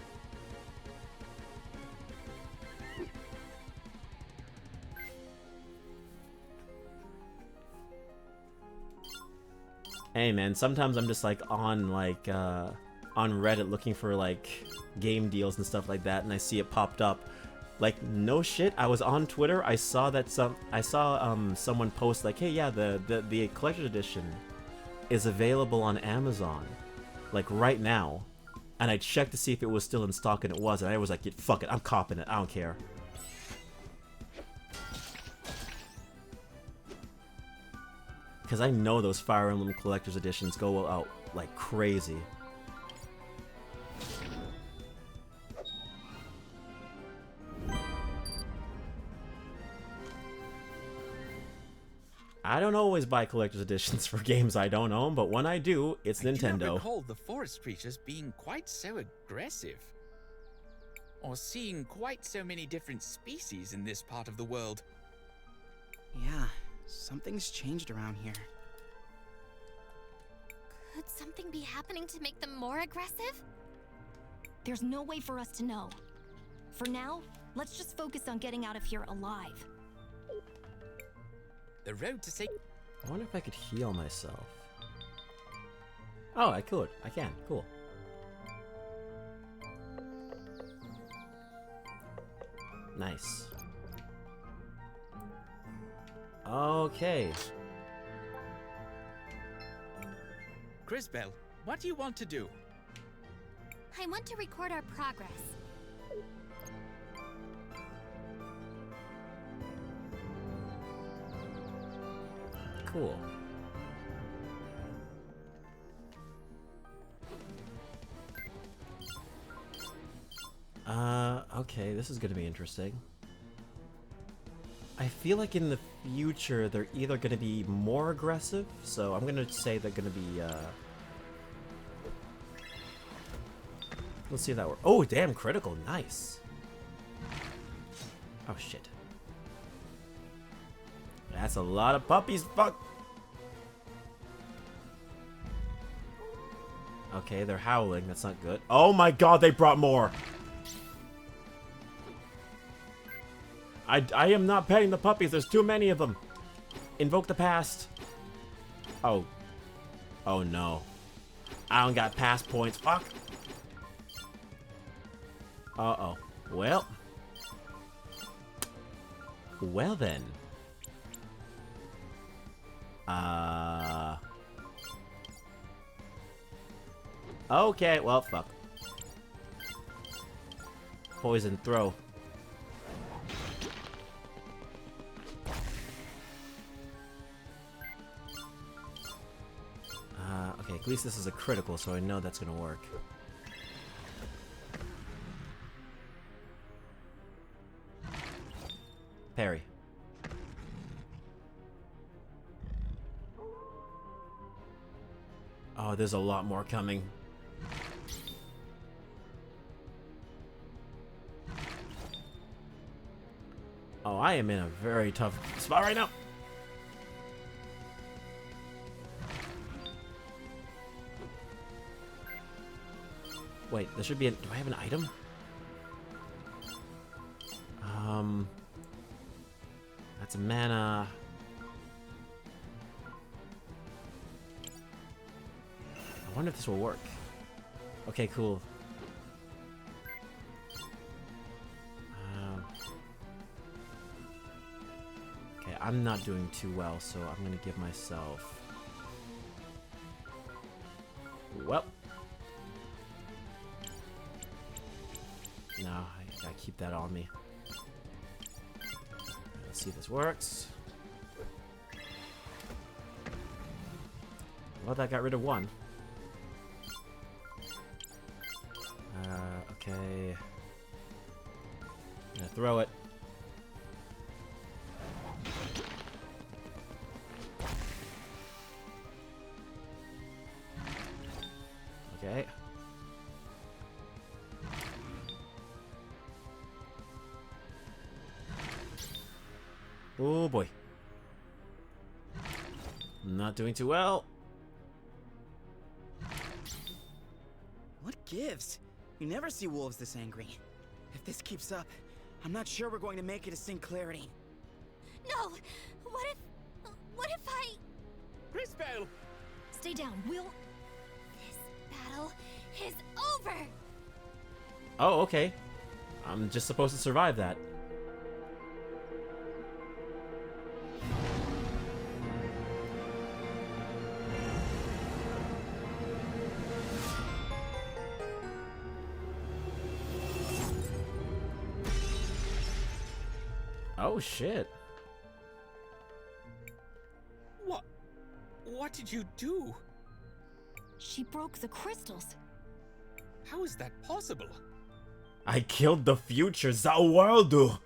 Hey man, sometimes I'm just like on Reddit looking for like game deals and stuff like that, and I see it popped up. Like, no shit, I was on Twitter, I saw someone post like, hey yeah, the collector's edition is available on Amazon, like right now. And I checked to see if it was still in stock, and it was, and I was like, yeah, fuck it, I'm copping it, I don't care. Because I know those Fire Emblem Collector's Editions go out like crazy. I don't always buy collector's editions for games I don't own, but when I do, it's Nintendo. I do not recall the forest creatures being quite so aggressive, or seeing quite so many different species in this part of the world. Yeah, something's changed around here. Could something be happening to make them more aggressive? There's no way for us to know. For now, let's just focus on getting out of here alive. The road to say. I wonder if I could heal myself. Oh, I could. I can. Cool. Nice. Okay. Crisbell, what do you want to do? I want to record our progress. Cool. Okay, this is gonna be interesting. I feel like in the future they're either gonna be more aggressive, so I'm gonna say they're gonna be Let's see if that works. Oh, damn, critical. Nice. Oh, shit. That's a lot of puppies. Fuck. Okay, they're howling. That's not good. Oh my god, they brought more. I am not petting the puppies. There's too many of them. Invoke the past. Oh. Oh no. I don't got past points. Fuck. Uh-oh. Well. Well then. Okay, well, fuck. Poison throw. Okay, at least this is a critical, so I know that's gonna work. Parry. Oh, there's a lot more coming. Oh, I am in a very tough spot right now. Wait, there should be do I have an item? That's a mana. I wonder if this will work. Okay, cool. Okay, I'm not doing too well, so I'm gonna give myself... Well. No, I gotta keep that on me. Let's see if this works. Well, that got rid of one. Okay. I'm gonna throw it. Okay. Oh boy. Not doing too well. What gives? You never see wolves this angry. If this keeps up, I'm not sure we're going to make it to St. Clarity. No! What if I... Crisbell! Stay down, Will. This battle is over! Oh, okay. I'm just supposed to survive that. Oh shit. What did you do? She broke the crystals. How is that possible? I killed the future Zawaldo.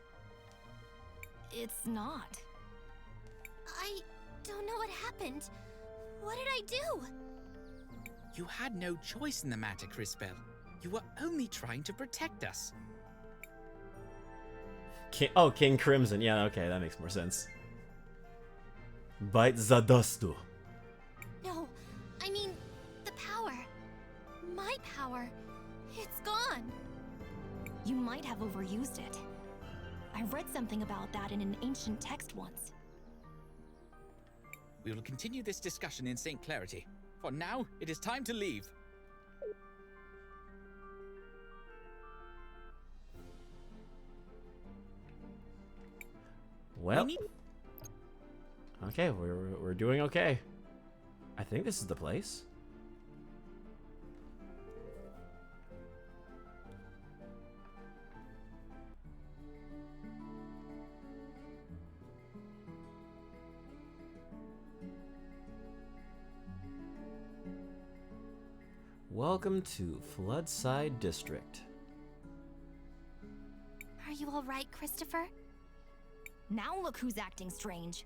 It's not. I don't know what happened. What did I do? You had no choice in the matter, Crisbell. You were only trying to protect us. King Crimson. Yeah, okay, that makes more sense. Bite Zadustu. No, I mean, the power. My power. It's gone. You might have overused it. I read something about that in an ancient text once. We will continue this discussion in St. Clarity. For now, it is time to leave. Well, okay, we're doing okay. I think this is the place. Welcome to Floodside District. Are you all right, Christopher? Now look who's acting strange.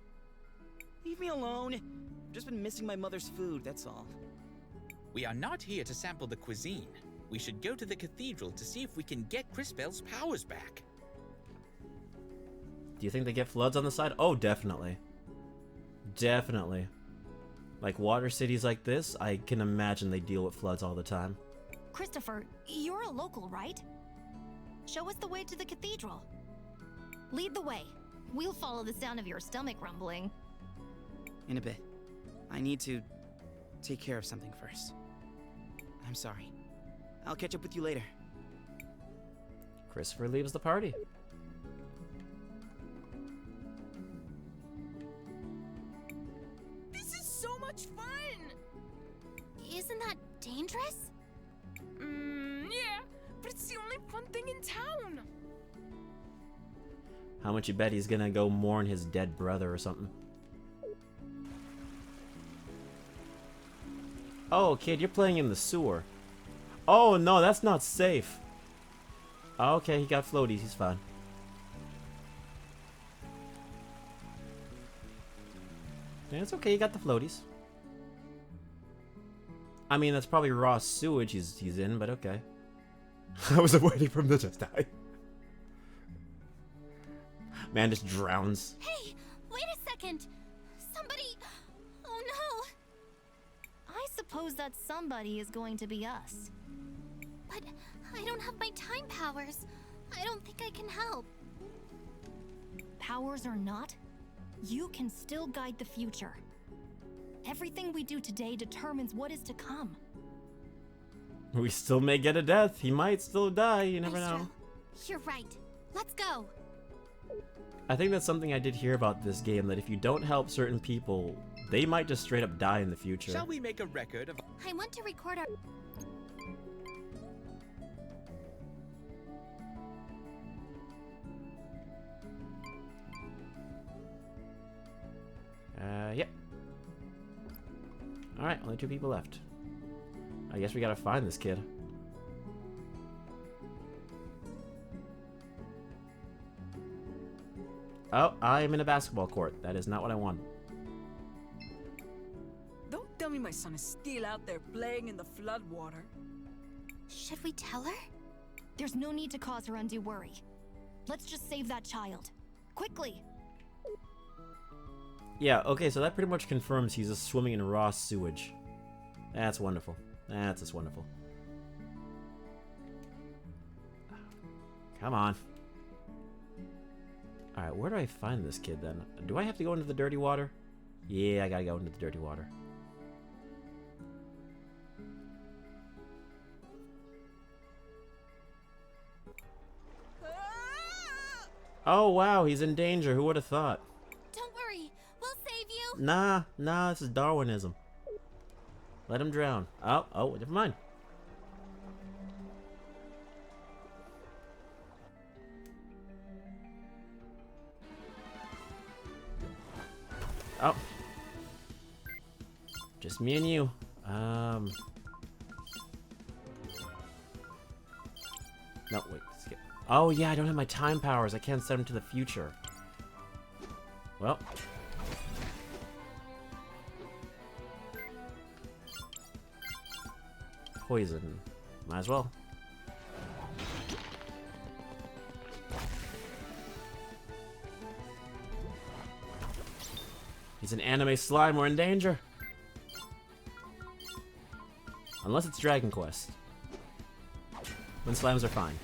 Leave me alone. I've just been missing my mother's food, that's all. We are not here to sample the cuisine. We should go to the cathedral to see if we can get Crisbell's powers back. Do you think they get floods on the side? Oh, definitely. Definitely. Like water cities like this, I can imagine they deal with floods all the time. Christopher, you're a local, right? Show us the way to the cathedral. Lead the way. We'll follow the sound of your stomach rumbling. In a bit. I need to take care of something first. I'm sorry. I'll catch up with you later. Christopher leaves the party. This is so much fun! Isn't that dangerous? Yeah, but it's the only fun thing in town. How much you bet he's gonna go mourn his dead brother or something? Oh, kid, you're playing in the sewer. Oh, no, that's not safe. Okay, he got floaties. He's fine. Yeah, it's okay. You got the floaties. I mean, that's probably raw sewage he's in, but okay. I was waiting for him to just die. Man just drowns. Hey, wait a second. Somebody... Oh no. I suppose that somebody is going to be us. But I don't have my time powers. I don't think I can help. Powers or not, you can still guide the future. Everything we do today determines what is to come. We still may get a death. He might still die. You never know. You're right. Let's go. I think that's something I did hear about this game, that if you don't help certain people, they might just straight up die in the future. Shall we make a record of... I want to record our... Yep. Alright, only 2 people left. I guess we gotta find this kid. Oh, I am in a basketball court. That is not what I want. Don't tell me my son is still out there playing in the floodwater. Should we tell her? There's no need to cause her undue worry. Let's just save that child. Quickly! Yeah, okay, so that pretty much confirms he's just swimming in raw sewage. That's wonderful. That's just wonderful. Come on. Alright, where do I find this kid then? Do I have to go into the dirty water? Yeah, I gotta go into the dirty water. Oh wow, he's in danger. Who would have thought? Don't worry, we'll save you. Nah, this is Darwinism. Let him drown. Oh, never mind. Oh. Just me and you. No, wait. Skip. Oh, yeah, I don't have my time powers. I can't set them to the future. Well. Poison. Might as well. He's an anime slime. We're in danger. Unless it's Dragon Quest. Then slimes are fine.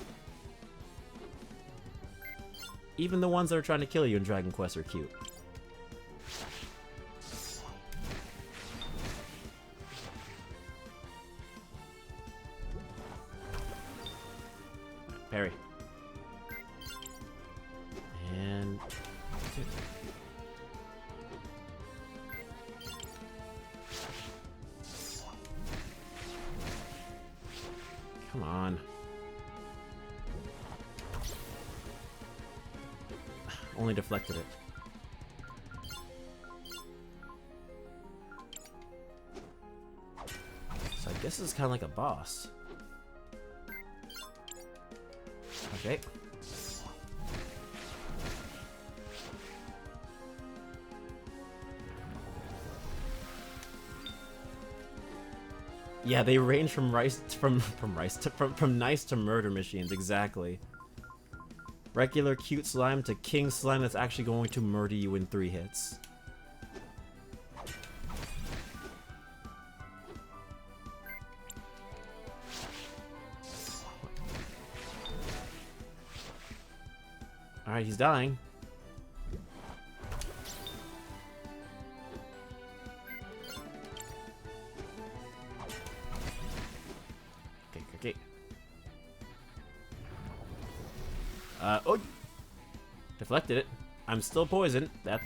Even the ones that are trying to kill you in Dragon Quest are cute. Parry. And... Come on. Only deflected it. So I guess this is kind of like a boss. Okay. Yeah, they range from nice to murder machines, exactly. Regular cute slime to king slime that's actually going to murder you in 3 hits. Alright, he's dying. Okay. Oh! Deflected it. I'm still poisoned. That.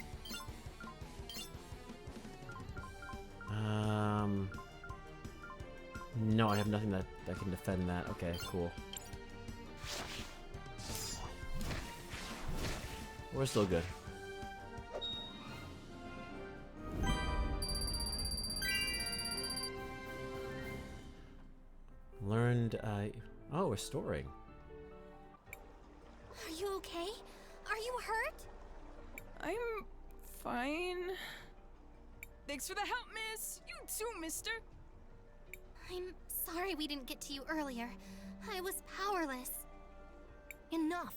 No, I have nothing that can defend that. Okay, cool. We're still good. Learned, oh, we're storing. Are you okay? Are you hurt? I'm fine. Thanks for the help, miss. You too, mister. I'm sorry we didn't get to you earlier. I was powerless. Enough.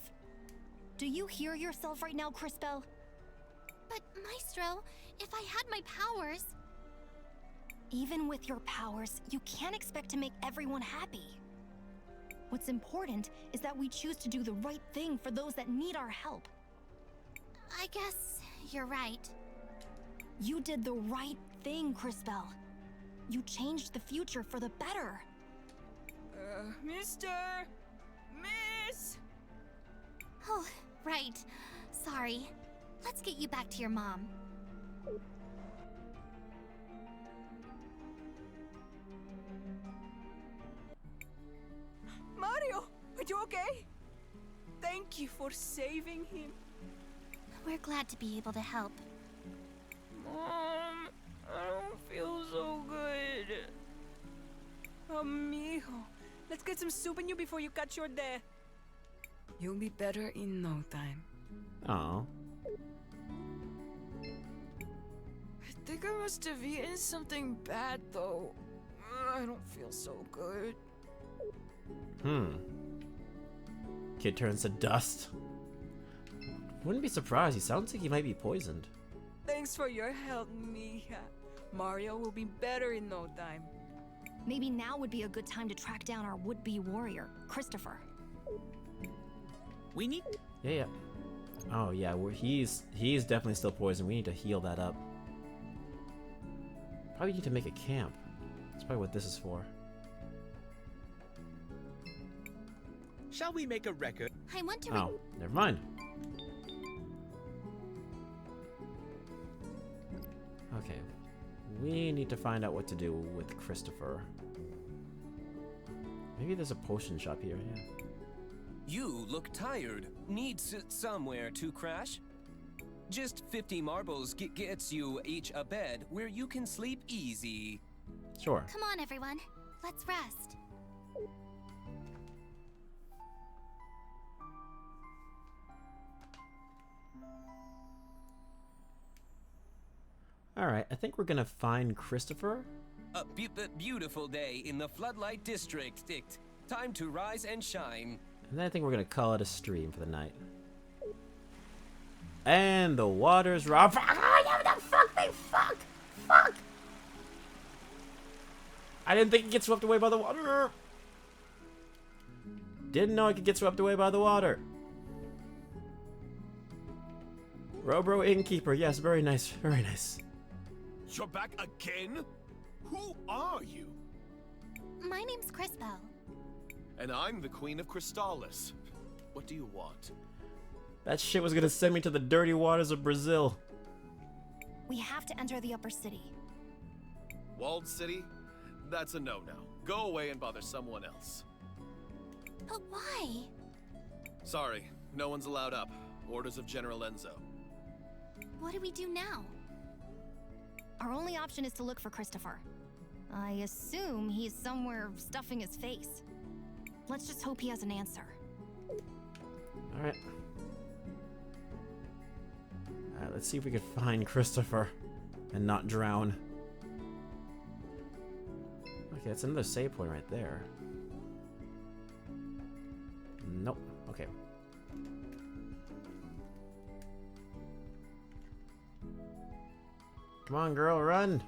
Do you hear yourself right now, Crisbell? But, Maestro, if I had my powers... Even with your powers, you can't expect to make everyone happy. What's important is that we choose to do the right thing for those that need our help. I guess you're right. You did the right thing, Crisbell. You changed the future for the better. Mister! Miss! Oh, right. Sorry. Let's get you back to your mom. Mario! Are you okay? Thank you for saving him. We're glad to be able to help. Mom, I don't feel so good. Amigo, let's get some soup in you before you catch your death. You'll be better in no time. Oh. I think I must have eaten something bad, though. I don't feel so good. Kid turns to dust. Wouldn't be surprised. He sounds like he might be poisoned. Thanks for your help, Mija. Mario will be better in no time. Maybe now would be a good time to track down our would-be warrior, Christopher. We need... Yeah. Oh, yeah, he's definitely still poisoned. We need to heal that up. Probably need to make a camp. That's probably what this is for. Shall we make a record? I want to... Oh, never mind. Okay. We need to find out what to do with Christopher. Maybe there's a potion shop here, yeah. You look tired. Needs somewhere to crash? Just 50 marbles gets you each a bed where you can sleep easy. Sure. Come on, everyone. Let's rest. Alright, I think we're gonna find Christopher. A beautiful day in the Floodlight District. Time to rise and shine. And then I think we're gonna call it a stream for the night. And the water's raw. Fuck! I didn't think it get swept away by the water. Didn't know it could get swept away by the water. Robro Innkeeper, yes, very nice, very nice. You're back again? Who are you? My name's Crisbell. And I'm the Queen of Crystallis. What do you want? That shit was gonna send me to the dirty waters of Brazil. We have to enter the upper city. Walled city? That's a no-no. Go away and bother someone else. But why? Sorry, no one's allowed up. Orders of General Enzo. What do we do now? Our only option is to look for Christopher. I assume he's somewhere stuffing his face. Let's just hope he has an answer. Alright. Alright, let's see if we can find Christopher and not drown. Okay, that's another save point right there. Nope. Okay. Come on, girl, run!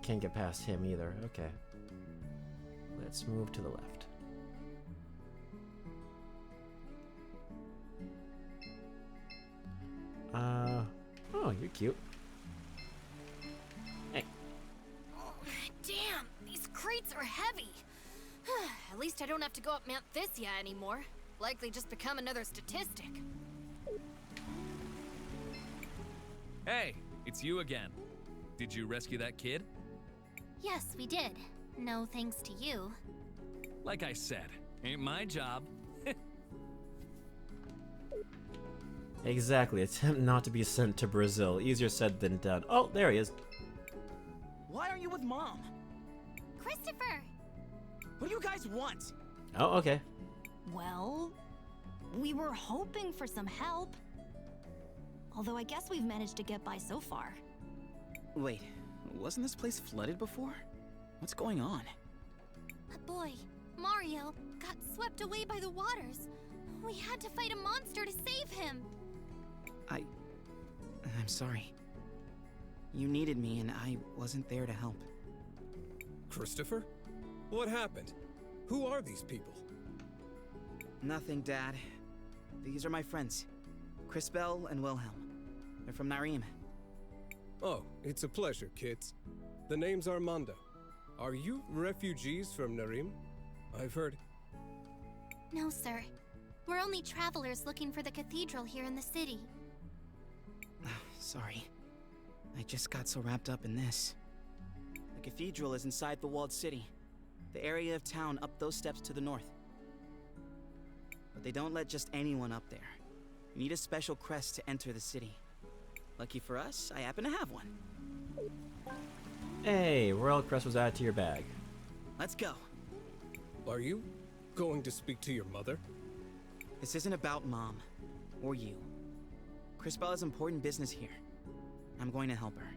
Can't get past him either. Okay. Let's move to the left. Oh, you're cute. Hey. Oh, damn, these crates are heavy. At least I don't have to go up Mount Thysia anymore. Likely just become another statistic. Hey, it's you again. Did you rescue that kid? Yes, we did. No thanks to you. Like I said, ain't my job. Exactly. Attempt not to be sent to Brazil. Easier said than done. Oh, there he is. Why aren't you with Mom? Christopher! What do you guys want? Oh, okay. Well, we were hoping for some help. Although I guess we've managed to get by so far. Wait, wasn't this place flooded before? What's going on? A boy, Mario, got swept away by the waters. We had to fight a monster to save him. I'm sorry. You needed me and I wasn't there to help. Christopher? What happened? Who are these people? Nothing, Dad. These are my friends. Crisbel and Wilhelm. They're from Narim. Oh, it's a pleasure, kids. The name's Armando. Are you refugees from Narim? I've heard... No, sir. We're only travelers looking for the cathedral here in the city. Sorry. I just got so wrapped up in this. The cathedral is inside the walled city. The area of town up those steps to the north. But they don't let just anyone up there. You need a special crest to enter the city. Lucky for us, I happen to have one. Hey, Royal Crest was added to your bag. Let's go. Are you going to speak to your mother? This isn't about Mom. Or you. Crisbel has important business here. I'm going to help her.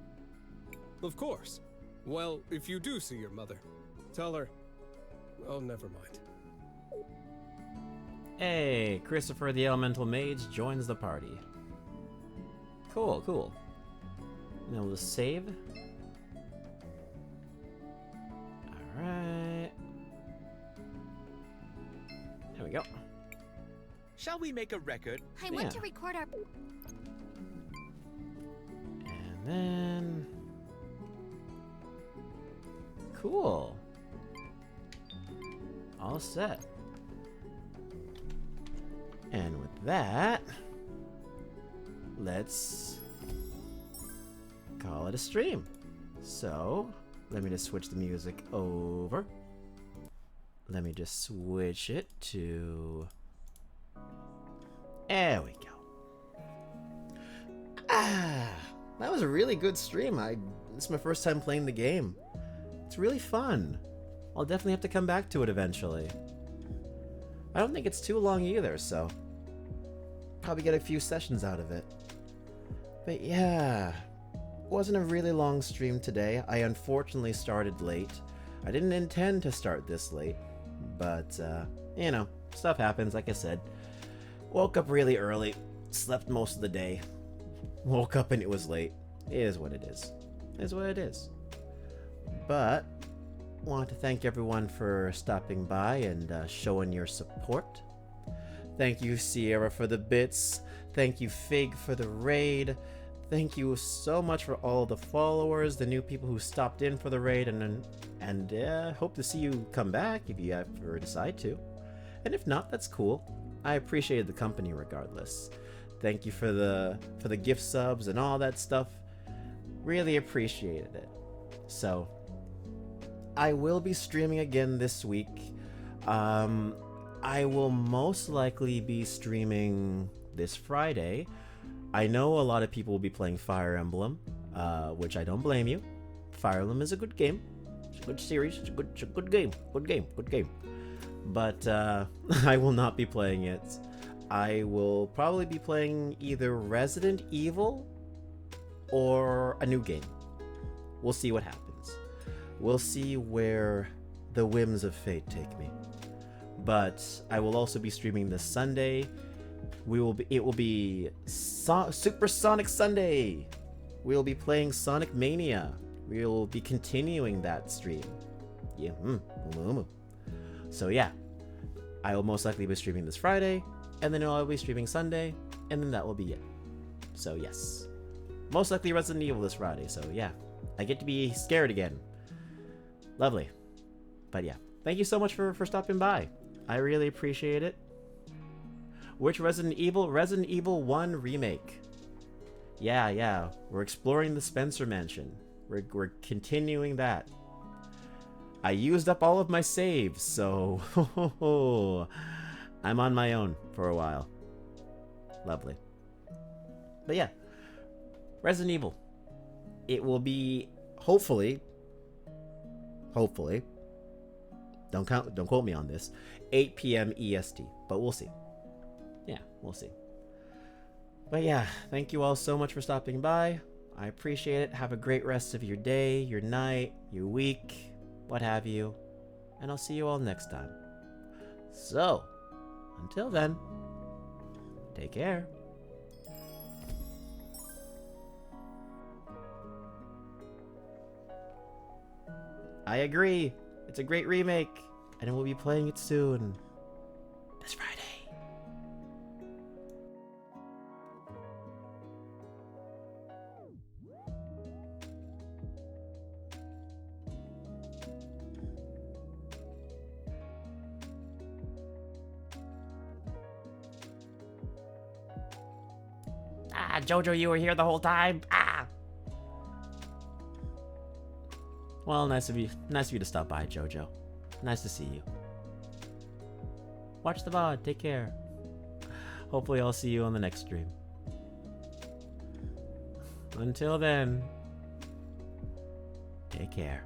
Of course. Well, if you do see your mother, tell her... Oh, never mind. Hey, Christopher the Elemental Mage joins the party. Cool, cool. Now we'll save. Alright. There we go. Shall we make a record? I want to record our... And then... Cool. All set. And with that, let's call it a stream. So, let me just switch the music over. Let me just switch it to... There we go. That was a really good stream. This is my first time playing the game. It's really fun. I'll definitely have to come back to it eventually. I don't think it's too long either, so probably get a few sessions out of it. But yeah, wasn't a really long stream today. I unfortunately started late. I didn't intend to start this late, but you know, stuff happens, like I said. Woke up really early, slept most of the day, woke up and it was late. It is what it is. It is what it is. But want to thank everyone for stopping by and showing your support. Thank you, Sierra, for the bits. Thank you, Fig, for the raid. Thank you so much for all the followers, the new people who stopped in for the raid, and hope to see you come back if you ever decide to. And if not, that's cool. I appreciated the company regardless. Thank you for the gift subs and all that stuff. Really appreciated it. So, I will be streaming again this week. I will most likely be streaming this Friday. I know a lot of people will be playing Fire Emblem, which I don't blame you. Fire Emblem is a good game. It's a good series. It's a good game. Good game. But I will not be playing it. I will probably be playing either Resident Evil or a new game. We'll see what happens. we'll see where the whims of fate take me. But I will also be streaming this Sunday. It will be Supersonic Sunday. We will be playing Sonic Mania. We will be continuing that stream. Yeah. So yeah, I will most likely be streaming this Friday, and then I'll be streaming Sunday, and then that will be it. So yes, most likely Resident Evil this Friday. So yeah, I get to be scared again. Lovely. But yeah, thank you so much for stopping by. I really appreciate it. Which Resident Evil? Resident Evil 1 Remake. Yeah, we're exploring the Spencer Mansion. We're continuing that. I used up all of my saves, so I'm on my own for a while. Lovely. But yeah, Resident Evil. It will be hopefully. Don't quote me on this. 8 p.m. EST, but we'll see. Yeah, we'll see. But yeah, thank you all so much for stopping by. I appreciate it. Have a great rest of your day, your night, your week, what have you. And I'll see you all next time. So, until then, take care. I agree. It's a great remake, and we'll be playing it soon. This Friday. Ah, Jojo, you were here the whole time. Ah. Well, nice of you to stop by, Jojo. Nice to see you. Watch the VOD. Take care. Hopefully I'll see you on the next stream. Until then, take care.